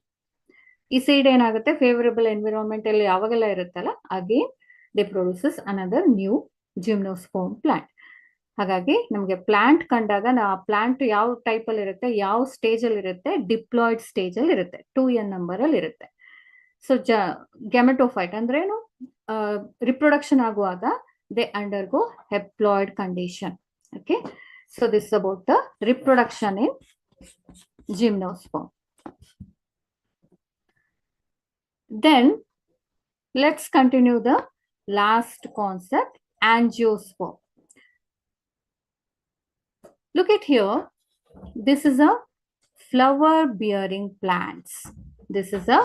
ಈ ಸೀಡ್ ಏನಾಗುತ್ತೆ, ಫೇವರಬಲ್ ಎನ್ವಿರಾನ್ಮೆಂಟ್ ಅಲ್ಲಿ ಯಾವಾಗೆಲ್ಲ ಇರುತ್ತಲ್ಲ, again they produces another new gymnosperm plant. ಹಾಗಾಗಿ ನಮಗೆ ಪ್ಲಾಂಟ್ ಕಂಡಾಗ ಆ ಪ್ಲಾಂಟ್ ಯಾವ ಟೈಪ್ ಅಲ್ಲಿ ಇರುತ್ತೆ, ಯಾವ ಸ್ಟೇಜ್ ಅಲ್ಲಿ ಇರುತ್ತೆ, ಡಿಪ್ಲಾಯ್ಡ್ ಸ್ಟೇಜ್ ಅಲ್ಲಿ ಇರುತ್ತೆ, 2n ನಂಬರ್ ಅಲ್ಲಿ ಇರುತ್ತೆ. ಸೊ ಗ್ಯಾಮೆಟೋಫೈಟ್ ಅಂದ್ರೇನು, ರಿಪ್ರೊಡಕ್ಷನ್ ಆಗುವಾಗ they undergo haploid condition. Okay, so this about the reproduction in gymnosperm. Then let's continue the last concept, angiosperm. Look at here, this is a flower bearing plants. This is a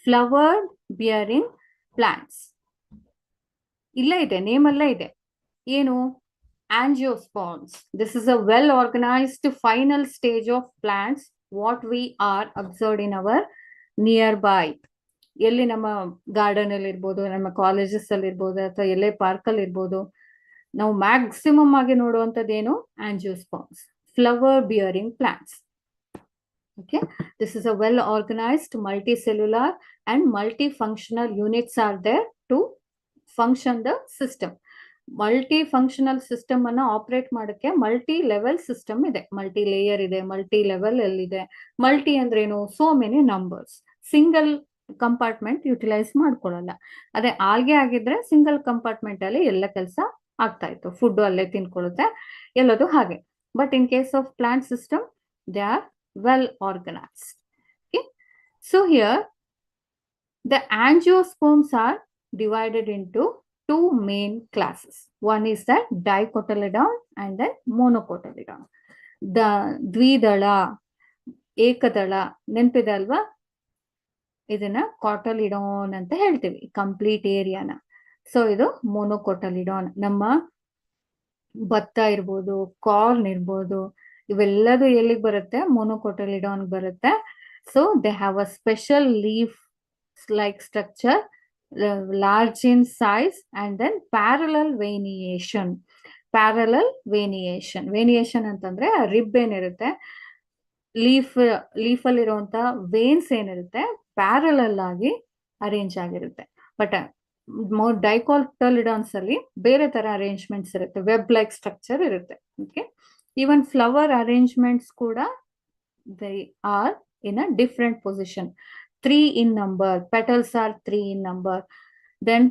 flower bearing plants. illa ide name alla ide ಏನು, angiosperms. This is a well organized final stage of plants what we are observed in our nearby. ಎಲ್ಲಿ ನಮ್ಮ garden ಅಲ್ಲಿ ಇರ್ಬೋದು, ನಮ್ಮ colleges ಅಲ್ಲಿ ಇರ್ಬೋದು, ಅಥವಾ ಎಲ್ಲೇ ಪಾರ್ಕ್ ಅಲ್ಲಿ ಇರ್ಬೋದು, ನಾವು ಮ್ಯಾಕ್ಸಿಮಮ್ ಆಗಿ ನೋಡುವಂತದ್ದೇನು, angiosperms, flower bearing plants. Okay, this is a well organized multicellular and multi functional units are there to function the system. Multi functional system ಅನ್ನ ಆಪರೇಟ್ ಮಾಡೋಕ್ಕೆ ಮಲ್ಟಿ ಲೆವೆಲ್ ಸಿಸ್ಟಮ್ ಇದೆ, ಮಲ್ಟಿ ಲೇಯರ್ ಇದೆ, multi level ಅಲ್ಲಿ ಇದೆ. Multi ಅಂದ್ರೇನು, so many numbers. Single compartment utilize ಮಾಡ್ಕೊಳ್ಳಲ್ಲ. ಅದೇ algae ಆಗಿದ್ರೆ ಸಿಂಗಲ್ ಕಂಪಾರ್ಟ್ಮೆಂಟ್ ಅಲ್ಲಿ ಎಲ್ಲ ಕೆಲಸ ಆಗ್ತಾ ಇತ್ತು, ಫುಡ್ ಅಲ್ಲೇ ತಿನ್ಕೊಳ್ಳುತ್ತೆ, ಎಲ್ಲದು ಹಾಗೆ. But in case of plant system they are well organized. Okay, so here the angiosperms are divided into two main classes. One is that dicotyledon and then monocotyledon. The ದ್ವಿದಳ, ಏಕದಳ ನೆನಪಿದೆ ಅಲ್ವಾ? ಇದನ್ನ ಕಾಟಲಿಡಾನ್ ಅಂತ ಹೇಳ್ತೀವಿ, ಕಂಪ್ಲೀಟ್ ಏರಿಯಾನ. ಸೊ ಇದು ಮೊನೊಕೊಟಲಿಡಾನ್. ನಮ್ಮ ಭತ್ತ ಇರ್ಬೋದು, ಕಾರ್ನ್ ಇರ್ಬೋದು, ಇವೆಲ್ಲದು ಎಲ್ಲಿಗೆ ಬರುತ್ತೆ, ಮೊನೊಕೊಟಲಿಡಾನ್ ಬರುತ್ತೆ. So they have a special leaf like structure, large in size, and then parallel veniation. ವೇನಿಯೇಷನ್ ಅಂತಂದ್ರೆ ರಿಬ್ ಏನಿರುತ್ತೆ, ಲೀಫ್ ಅಲ್ಲಿರುವಂತ ವೇನ್ಸ್ ಏನಿರುತ್ತೆ ಪ್ಯಾರಲಲ್ ಆಗಿ ಅರೇಂಜ್ ಆಗಿರುತ್ತೆ. ಬಟ್ ಡೈಕೋಟಲಿಡಾನ್ಸ್ ಅಲ್ಲಿ ಬೇರೆ ತರ ಅರೇಂಜ್ಮೆಂಟ್ಸ್ ಇರುತ್ತೆ, ವೆಬ್ ಲೈಕ್ ಸ್ಟ್ರಕ್ಚರ್ ಇರುತ್ತೆ. ಓಕೆ, ಈವನ್ ಫ್ಲವರ್ ಅರೇಂಜ್ಮೆಂಟ್ಸ್ ಕೂಡ they are in a different position, 3 in number, petals are 3 in number, then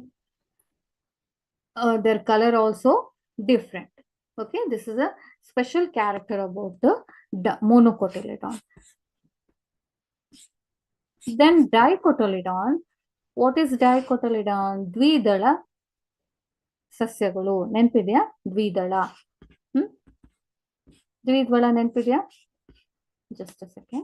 their color also different. Okay, this is a special character about the monocotyledon. Then dicotyledon, what is dicotyledon? ದ್ವಿದಳ ಸಸ್ಯಗಳು ನೆನಪಿದೆಯಾ? ದ್ವಿದಳ ದ್ವಿದಳ ನೆನಪಿದೆಯಾ? just a second.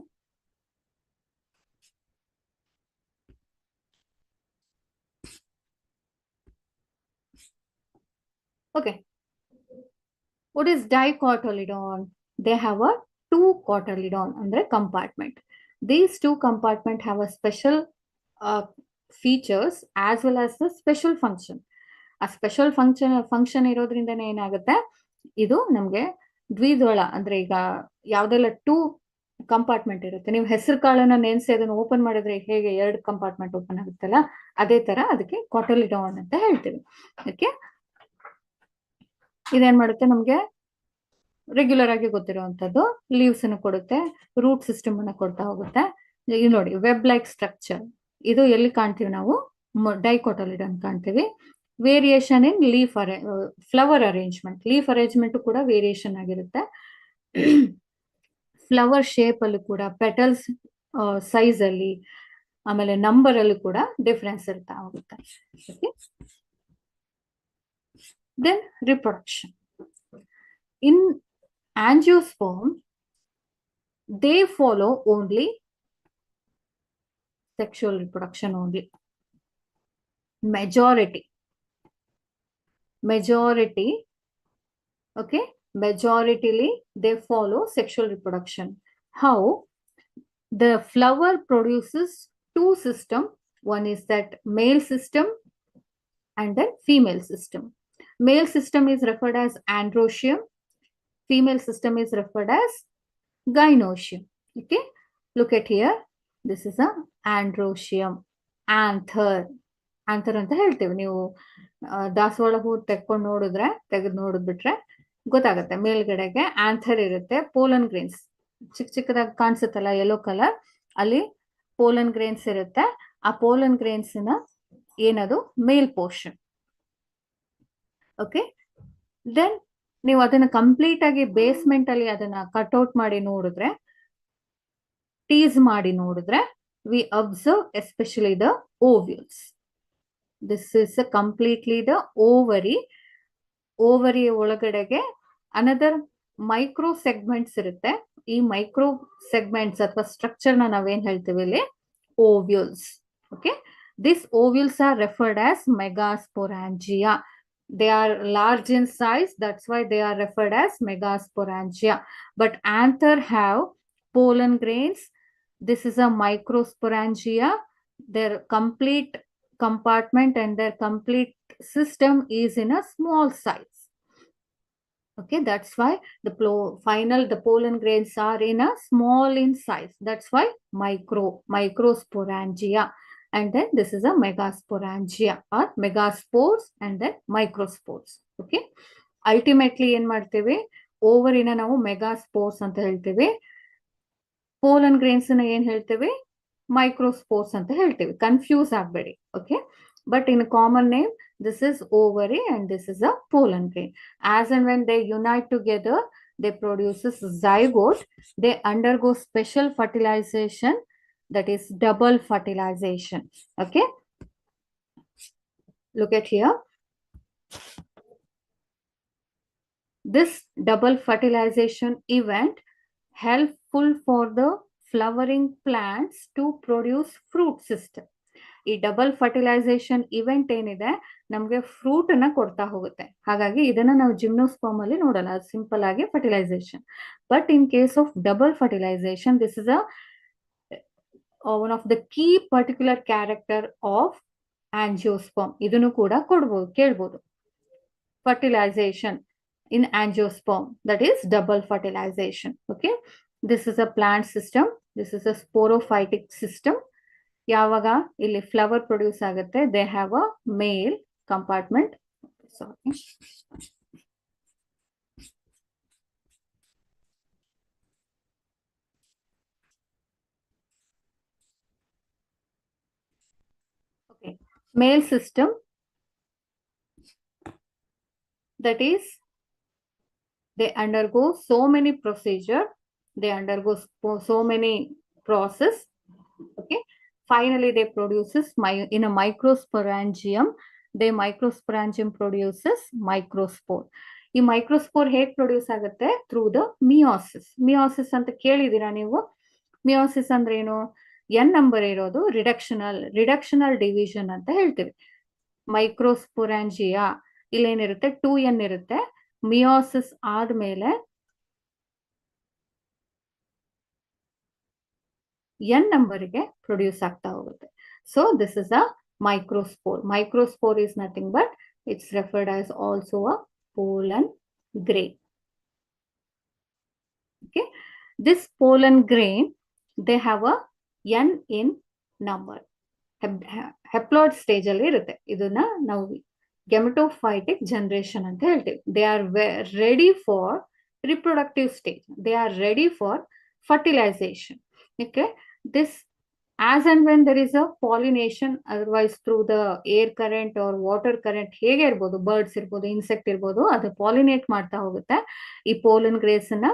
Okay, what is dicotyledon? They have a 2 cotyledon ಅಂದ್ರೆ compartment. These 2 compartment have a special features as well as the special function. ಆ special function ಇರೋದ್ರಿಂದನೇ ಏನಾಗುತ್ತೆ, ಇದು ನಮ್ಗೆ ದ್ವಿದಳ ಅಂದ್ರೆ ಈಗ ಯಾವ್ದೆಲ್ಲ 2 ಕಂಪಾರ್ಟ್ಮೆಂಟ್ ಇರುತ್ತೆ, ನೀವು ಹೆಸರು ಕಾಳನ್ನ ನೆನೆಸಿ ಅದನ್ನ ಓಪನ್ ಮಾಡಿದ್ರೆ ಹೇಗೆ 2 ಕಂಪಾರ್ಟ್ಮೆಂಟ್ ಓಪನ್ ಆಗುತ್ತಲ್ಲ, ಅದೇ ತರ ಅದಕ್ಕೆ ಕಾಟಲಿಡಾನ್ ಅಂತ ಹೇಳ್ತೀವಿ. ಓಕೆ, ಇದೇನ್ ಮಾಡುತ್ತೆ, ನಮ್ಗೆ ರೆಗ್ಯುಲರ್ ಆಗಿ ಗೊತ್ತಿರುವಂತದ್ದು ಲೀವ್ಸ್ ಅನ್ನು ಕೊಡುತ್ತೆ, ರೂಟ್ ಸಿಸ್ಟಮ್ ಅನ್ನ ಕೊಡ್ತಾ ಹೋಗುತ್ತೆ. ಇದು ನೋಡಿ, ವೆಬ್ ಲೈಕ್ ಸ್ಟ್ರಕ್ಚರ್, ಇದು ಎಲ್ಲಿ ಕಾಣ್ತೀವಿ ನಾವು? ಡೈಕೋಟಲಿಡಾನ್ ಕಾಣ್ತೀವಿ. ವೇರಿಯೇಷನ್ ಇನ್ leaf flower arrangement, leaf arrangement ಕೂಡ ವೇರಿಯೇಷನ್ ಆಗಿರುತ್ತೆ. ಫ್ಲವರ್ ಶೇಪ್ ಅಲ್ಲಿ ಕೂಡ, ಪೆಟಲ್ಸ್ ಸೈಜ್ ಅಲ್ಲಿ, ಆಮೇಲೆ ನಂಬರ್ ಅಲ್ಲಿ ಕೂಡ ಡಿಫರೆನ್ಸ್ ಇರ್ತಾ ಹೋಗುತ್ತೆ. Then reproduction in angiosperm, they follow only sexual reproduction only. Majority, okay, majoritarily they follow sexual reproduction. How? The flower produces 2 system. One is that male system and then female system. Male system is referred as androecium. Female system is referred as gynoecium. Okay, look at here. This is a androecium. Anther ಅಂತ ಹೇಳ್ತೀವಿ. ನೀವು ದಾಸವಾಳ ಹೂ ತೆಗೆದು ನೋಡಿದ್ಬಿಟ್ರೆ ಗೊತ್ತಾಗುತ್ತೆ. ಮೇಲ್ಗಡೆಗೆ anther ಇರುತ್ತೆ, pollen grains ಚಿಕ್ಕ ಚಿಕ್ಕದಾಗಿ ಕಾಣಿಸುತ್ತಲ್ಲ, yellow colour, ಅಲ್ಲಿ ಪೋಲನ್ ಗ್ರೇನ್ಸ್ ಇರುತ್ತೆ. ಆ ಪೋಲನ್ ಗ್ರೇನ್ಸ್ ನ ಏನದು ಮೇಲ್ ಪೋರ್ಷನ್. ಓಕೆ, ದೆನ್ ನೀವು ಅದನ್ನ ಕಂಪ್ಲೀಟ್ ಆಗಿ ಬೇಸ್ಮೆಂಟ್ ಅಲ್ಲಿ ಅದನ್ನ ಕಟ್ಔಟ್ ಮಾಡಿ ನೋಡಿದ್ರೆ, ಟೀಸ್ ಮಾಡಿ ನೋಡಿದ್ರೆ, V observe especially the ovules. This is completely the ovary. Ovary ಒಳಗಡೆಗೆ ಅನದರ್ ಮೈಕ್ರೋ ಸೆಗ್ಮೆಂಟ್ಸ್ ಇರುತ್ತೆ. ಈ ಮೈಕ್ರೋ ಸೆಗ್ಮೆಂಟ್ಸ್ ಅಥವಾ ಸ್ಟ್ರಕ್ಚರ್ ನ ನಾವೇನ್ ಹೇಳ್ತೀವಿ ಇಲ್ಲಿ? Ovules. Okay, this ovules are referred as megasporangia. They are large in size, that's why they are referred as megasporangia. But anther have pollen grains. This is a microsporangia. Their complete compartment and their complete system is in a small size. Okay, that's why the pollen grains are in a small in size. That's why microsporangia. And then this is a megasporangia or megaspores and then microspores. Okay, ultimately ಏನ್ ಮಾಡ್ತೀವಿ, ಓವರಿನ ನಾವು ಮೆಗಾಸ್ಪೋರ್ಸ್ ಅಂತ ಹೇಳ್ತೀವಿ, pollen grains ನ ಏನ್ ಹೇಳ್ತೀವಿ? Microspores ಅಂತ ಹೇಳ್ತೀವಿ. ಕನ್ಫ್ಯೂಸ್ ಆಗ್ಬೇಡಿ. Okay, but in common name, this is ovary and this is a pollen grain. As and when they unite together, they produces zygote. They undergo special fertilization, that is double fertilization. Okay, look at here. This double fertilization event helpful for the flowering plants to produce fruit system. ಈ double fertilisation event ಏನಿದೆ, ನಮ್ಗೆ fruit ಅನ್ನ ಕೊಡ್ತಾ ಹೋಗುತ್ತೆ. ಹಾಗಾಗಿ ಇದನ್ನ ನಾವು gymnosperm ಅಲ್ಲಿ ನೋಡಲ್ಲ, ಸಿಂಪಲ್ ಆಗಿ fertilisation. But in case of double fertilisation, this is one of the key particular character of angiosperm. ಇದನ್ನು ಕೂಡ ಕೇಳ್ಬೋದು. Fertilisation in angiosperm, that is double fertilization. Okay, this is a plant system, this is a sporophytic system. ಯಾವಾಗ ಇಲ್ಲಿ flower produce ಆಗುತ್ತೆ, they have a male compartment. Sorry, okay, male system, that is they undergo so many procedure, they undergo so many process. Okay, finally they produces in a microsporangium, the microsporangium produces microspore. ಈ microspore ಹೇಗೆ produce ಆಗುತ್ತೆ? Through the meiosis. Meiosis ಅಂತ ಕೇಳಿದೀರಾ ನೀವು? Meiosis ಅಂದ್ರೆ ಏನು? N number ಇರೋದು reductional division ಅಂತ ಹೇಳ್ತೀವಿ. ಮೈಕ್ರೋಸ್ಪೊರಾಂಜಿಯಾ ಇಲ್ಲೇನಿರುತ್ತೆ, 2n ಇರುತ್ತೆ. ಮಿಯೋಸಿಸ್ ಆದ್ಮೇಲೆ n ನಂಬರ್ಗೆ ಪ್ರೊಡ್ಯೂಸ್ ಆಗ್ತಾ ಹೋಗುತ್ತೆ. So this is a microspore. Microspore is nothing but it's referred as also a pollen grain. Okay, this pollen grain, they have a n in number. Haploid stage ಅಲ್ಲಿ ಇರುತ್ತೆ. ಇದನ್ನ ನಾವು gametophytic generation ಅಂತ ಹೇಳ್ತೀವಿ. They are ready for reproductive stage, they are ready for fertilisation. Okay, this as and when there is a pollination, otherwise through the air current or water current, ಹೇಗೆ ಇರ್ಬೋದು, birds ಇರ್ಬೋದು, insect ಇರ್ಬೋದು, ಅದು pollinate ಮಾಡ್ತಾ ಹೋಗುತ್ತೆ. ಈ pollen grace ಅನ್ನ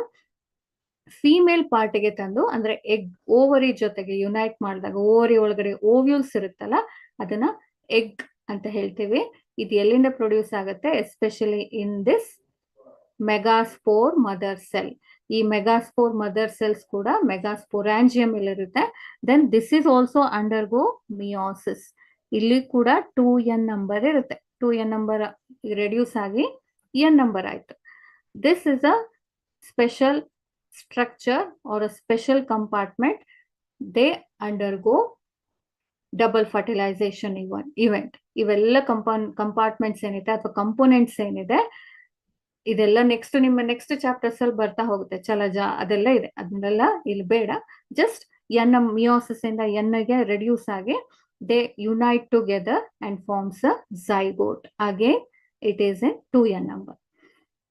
female ಪಾರ್ಟಿಗೆ ತಂದು, ಅಂದ್ರೆ ಎಗ್ ಓವರಿ ಜೊತೆಗೆ ಯುನೈಟ್ ಮಾಡಿದಾಗ ಓವರಿ ಒಳಗಡೆ ಓವ್ಯೂಲ್ಸ್ ಇರುತ್ತಲ್ಲ, ಅದನ್ನ ಎಗ್ ಅಂತ ಹೇಳ್ತೀವಿ. ಇದು ಎಲ್ಲಿಂದ ಪ್ರೊಡ್ಯೂಸ್ ಆಗುತ್ತೆ? Especially in this megaspore mother cell. ಈ ಮೆಗಾಸ್ಪೋರ್ ಮದರ್ ಸೆಲ್ಸ್ ಕೂಡ ಮೆಗಾಸ್ಪೊರಾಂಜಿಯಂ ಇರುತ್ತೆ. Then this is also undergo meiosis. ಇಲ್ಲಿ ಕೂಡ 2n ನಂಬರ್ ಇರುತ್ತೆ. 2n ನಂಬರ್ ರೆಡ್ಯೂಸ್ ಆಗಿ n ನಂಬರ್ ಆಯ್ತು. This is a special structure or a special compartment. They undergo double fertilisation event. ಇವೆಲ್ಲ compartments ಏನಿದೆ ಅಥವಾ ಕಂಪೋನೆಂಟ್ಸ್ ಏನಿದೆ, ಇದೆಲ್ಲ ನೆಕ್ಸ್ಟ್ ಚಾಪ್ಟರ್ಸ್ ಅಲ್ಲಿ ಬರ್ತಾ ಹೋಗುತ್ತೆ. ಚಲಜ ಅದೆಲ್ಲ ಇದೆ, ಅದನ್ನೆಲ್ಲ ಇಲ್ಲಿ ಬೇಡ. ಜಸ್ಟ್ ಎನ್ ಮಿಯೋಸಿಸ್ ಇಂದ ಎನ್ ಗೆ ರೆಡ್ಯೂಸ್ ಆಗಿ they unite together and forms a zygote. Again it is in 2n number.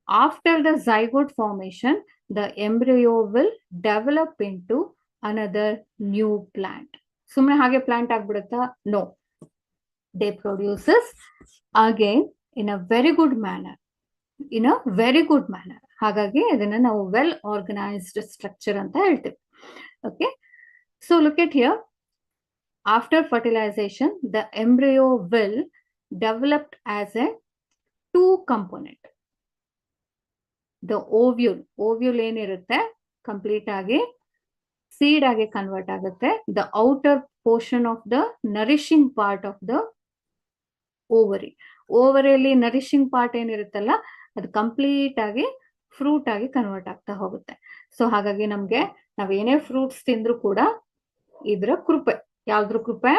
After the zygote formation, the embryo will develop into another new plant. ಸುಮ್ಮನೆ ಹಾಗೆ ಪ್ಲಾಂಟ್ ಆಗ್ಬಿಡುತ್ತಾ? No, they produces again in a very good manner. ಹಾಗಾಗಿ ಅದನ್ನ ನಾವು well organised structure ಅಂತ ಹೇಳ್ತೀವಿ. Okay, so look at here. After fertilisation, the embryo will developed as a 2 component. The ovule ಏನಿರುತ್ತೆ complete ಆಗಿ ಸೀಡ್ ಆಗಿ convert ಆಗುತ್ತೆ. The outer portion of the nourishing part of the ಓವರಿಯಲ್ಲಿ nourishing part ಏನಿರುತ್ತಲ್ಲ, ಅದು complete ಆಗಿ fruit ಆಗಿ convert ಆಗ್ತಾ ಹೋಗುತ್ತೆ. ಸೊ ಹಾಗಾಗಿ ನಮ್ಗೆ ನಾವೇನೇ ಫ್ರೂಟ್ಸ್ ತಿಂದ್ರು ಕೂಡ ಇದ್ರ ಕೃಪೆ, ಯಾವ್ದ್ರ ಕೃಪೆ?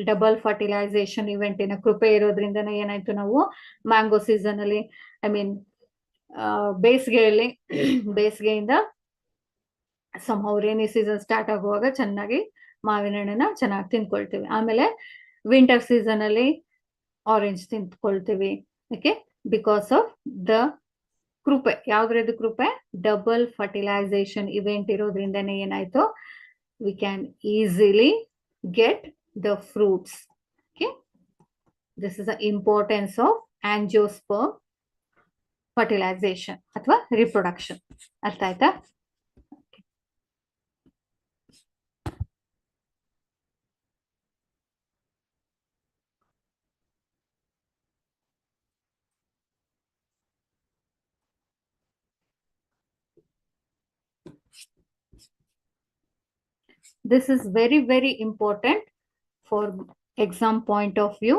ಡಬಲ್ ಫರ್ಟಿಲೈಸೇಷನ್ ಇವೆಂಟಿನ ಕೃಪೆ ಇರೋದ್ರಿಂದನೇ ಏನಾಯ್ತು, ನಾವು ಮ್ಯಾಂಗೋ ಸೀಸನ್ ಅಲ್ಲಿ, ಐ ಮೀನ್ ಬೇಸಿಗೆಯಿಂದ somehow ರೇನಿ ಸೀಸನ್ ಸ್ಟಾರ್ಟ್ ಆಗುವಾಗ ಚೆನ್ನಾಗಿ ಮಾವಿನ ಹಣ್ಣನ್ನ ಚೆನ್ನಾಗಿ ತಿನ್ಕೊಳ್ತೀವಿ. ಆಮೇಲೆ ವಿಂಟರ್ ಸೀಸನ್ ಅಲ್ಲಿ ಆರೆಂಜ್ ತಿನ್ಕೊಳ್ತೀವಿ. ಓಕೆ, ಬಿಕಾಸ್ ಆಫ್ ದ ಕೃಪೆ. ಯಾವ್ದ್ರದ್ದು ಕೃಪೆ? ಡಬಲ್ ಫರ್ಟಿಲೈಸೇಷನ್ ಇವೆಂಟ್ ಇರೋದ್ರಿಂದನೇ ಏನಾಯ್ತು, we can easily get the fruits. Okay, this is the importance of angiosperm fertilisation ಅಥವಾ ರಿಪ್ರೊಡಕ್ಷನ್. ಅರ್ಥ ಆಯ್ತಾ? This is very, very important for exam point of view.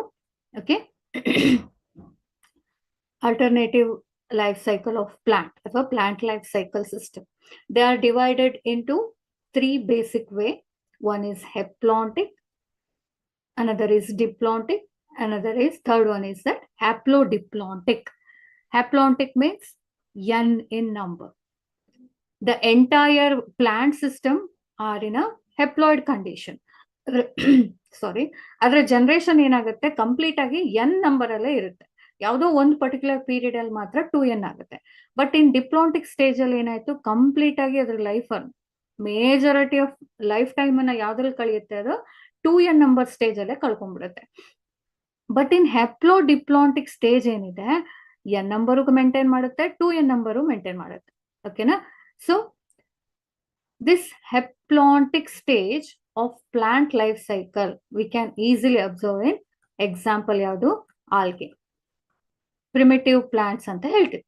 Okay. Alternative life cycle of plant, or plant life cycle system. They are divided into 3 basic way. One is haplontic, another is diplontic, another is third one is that haplodiplontic. Haplontic means n in number. The entire plant system are in a haploid condition. ಸಾರಿ, ಆದ್ರೆ generation ಏನಾಗುತ್ತೆ complete ಆಗಿ N number ಅಲ್ಲೇ ಇರುತ್ತೆ. ಯಾವುದೋ ಒಂದು particular period ಅಲ್ಲಿ ಮಾತ್ರ 2n ಆಗುತ್ತೆ. ಬಟ್ ಇನ್ ಡಿಪ್ಲಾಂಟಿಕ್ ಸ್ಟೇಜ್ ಅಲ್ಲಿ ಏನಾಯ್ತು ಕಂಪ್ಲೀಟ್ ಆಗಿ ಅದ್ರ life majority of life time ಅನ್ನ ಯಾವ್ದ್ರಲ್ಲಿ ಕಳೆಯುತ್ತೆ, ಅದು 2n ನಂಬರ್ ಸ್ಟೇಜ್ ಅಲ್ಲೇ ಕಳ್ಕೊಂಡ್ಬಿಡುತ್ತೆ. But in haplo diplontic stage ಏನಿದೆ, ಎನ್ ನಂಬರು ಮೇಂಟೈನ್ ಮಾಡುತ್ತೆ, 2n ನಂಬರು ಮೇಂಟೈನ್ ಮಾಡುತ್ತೆ. ಓಕೆನಾ? So this haplontic stage of plant life cycle we can easily observe in example ಯಾವುದು algae, primitive plants ಅಂತ ಹೇಳ್ತೀವಿ,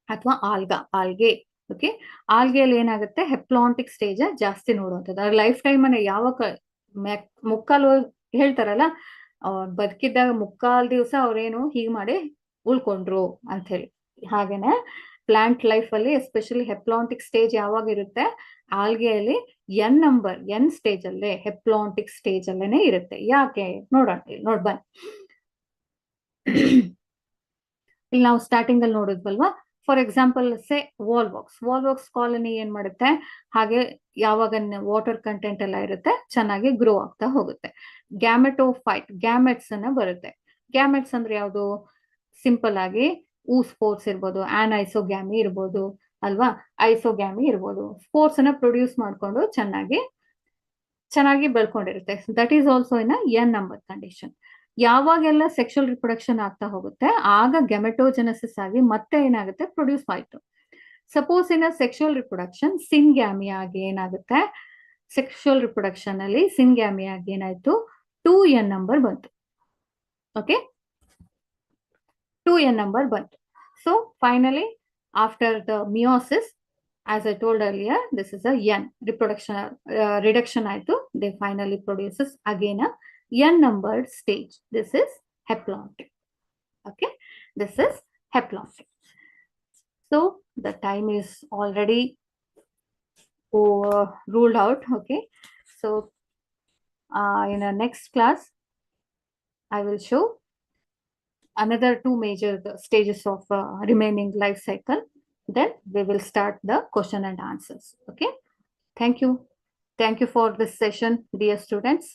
ಅಥವಾ algae. Okay, ಆಲ್ಗೆಯಲ್ಲಿ ಏನಾಗುತ್ತೆ ಹೆಪ್ಲಾಂಟಿಕ್ ಸ್ಟೇಜ್ ಜಾಸ್ತಿ ನೋಡುವಂಥದ್ದು. ಅವ್ರ ಲೈಫ್ ಟೈಮ್ ಅನ್ನ ಮುಕ್ಕಾಲು ಹೇಳ್ತಾರಲ್ಲ, ಬದುಕಿದ್ದಾಗ ಮುಕ್ಕಾಲ್ ದಿವಸ ಅವ್ರೇನು ಹೀಗೆ ಮಾಡಿ ಉಳ್ಕೊಂಡ್ರು ಅಂತ ಹೇಳಿ. ಹಾಗೇನೆ ಪ್ಲಾಂಟ್ ಲೈಫ್ ಅಲ್ಲಿ ಎಸ್ಪೆಷಲಿ ಹೆಪ್ಲಾಂಟಿಕ್ ಸ್ಟೇಜ್ ಯಾವಾಗ ಇರುತ್ತೆ, ಆಲ್ಗೆಯಲ್ಲಿ ಎನ್ ಸ್ಟೇಜ್ ಅಲ್ಲೇ ಹೆಪ್ಲಾಂಟಿಕ್ ಸ್ಟೇಜ್ ಅಲ್ಲೇನೆ ಇರುತ್ತೆ. ಯಾಕೆ ನೋಡೋಣ, ನೋಡ್ಬನ್ನಿ. ಇಲ್ಲಿ ನಾವು ಸ್ಟಾರ್ಟಿಂಗ್ ಅಲ್ಲಿ ನೋಡಿದ್ವಲ್ವಾ, ಫಾರ್ ಎಕ್ಸಾಂಪಲ್ ಸೇ ವಾಲ್ವಾಕ್ಸ್ ಕಾಲನಿ ಏನ್ ಮಾಡುತ್ತೆ, ಹಾಗೆ ಯಾವಾಗ ವಾಟರ್ ಕಂಟೆಂಟ್ ಎಲ್ಲ ಇರುತ್ತೆ ಚೆನ್ನಾಗಿ ಗ್ರೋ ಆಗ್ತಾ ಹೋಗುತ್ತೆ. ಗ್ಯಾಮೆಟೋಫೈಟ್, ಗ್ಯಾಮೆಟ್ಸ್ ಅನ್ನ ಬರುತ್ತೆ. ಗ್ಯಾಮೆಟ್ಸ್ ಅಂದ್ರೆ ಯಾವುದು, ಸಿಂಪಲ್ ಆಗಿ ಸ್ಪೋರ್ಟ್ಸ್ ಇರ್ಬೋದು, ಐಸೋಗ್ಯಾಮಿ ಇರ್ಬೋದು ಅಲ್ವಾ, ಐಸೋಗ್ಯಾಮಿ ಇರ್ಬೋದು, ಸ್ಪೋರ್ಟ್ಸ್ ಅನ್ನ ಪ್ರೊಡ್ಯೂಸ್ ಮಾಡ್ಕೊಂಡು ಚೆನ್ನಾಗಿ ಬೆಳ್ಕೊಂಡಿರುತ್ತೆ. That is also in n number condition. ಯಾವಾಗೆಲ್ಲ ಸೆಕ್ಷುವಲ್ ರಿಪ್ರೊಡಕ್ಷನ್ ಆಗ್ತಾ ಹೋಗುತ್ತೆ ಆಗ ಗೆಮೆಟೋಜೆನೆಸಿಸ್ ಆಗಿ ಮತ್ತೆ ಏನಾಗುತ್ತೆ ಪ್ರೊಡ್ಯೂಸ್ ಆಯ್ತು. Suppose in sexual reproduction syngamy ಆಗಿ ಏನಾಗುತ್ತೆ, ಸೆಕ್ಷುವಲ್ ರಿಪ್ರೊಡಕ್ಷನ್ ಅಲ್ಲಿ ಸಿನ್ಗ್ಯಾಮಿ ಆಗಿ ಏನಾಯ್ತು 2n ನಂಬರ್ ಬಂತು. ಓಕೆ, 2n number ಬಂತು. So finally after the meiosis, as I told earlier, this is a n reduction ಆಯ್ತು. They finally produces again a n numbered stage. This is haplontic. Okay, this is haplontic. So the time is already ruled out. Okay, so in our next class I will show another two major stages of remaining life cycle. Then we will start the question and answers. Okay, thank you for this session, dear students.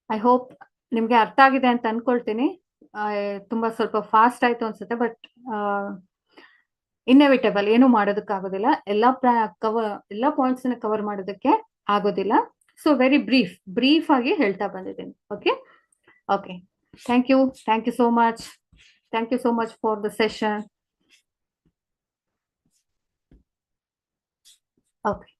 I hope ನಿಮ್ಗೆ ಅರ್ಥ ಆಗಿದೆ ಅಂತ ಅನ್ಕೊಳ್ತೀನಿ. ತುಂಬಾ ಸ್ವಲ್ಪ fast ಆಯ್ತು ಅನ್ಸುತ್ತೆ, but ಇನ್ನೆವಿಟೇಬಲ್, ಏನು ಮಾಡೋದಕ್ಕಾಗೋದಿಲ್ಲ. ಎಲ್ಲ ಪಾಯಿಂಟ್ಸ್ ನ ಕವರ್ ಮಾಡೋದಕ್ಕೆ ಆಗೋದಿಲ್ಲ. ಸೊ ವೆರಿ ಬ್ರೀಫ್ ಆಗಿ ಹೇಳ್ತಾ ಬಂದಿದ್ದೀನಿ. Okay, thank you so much. Thank you so much for the session. Okay.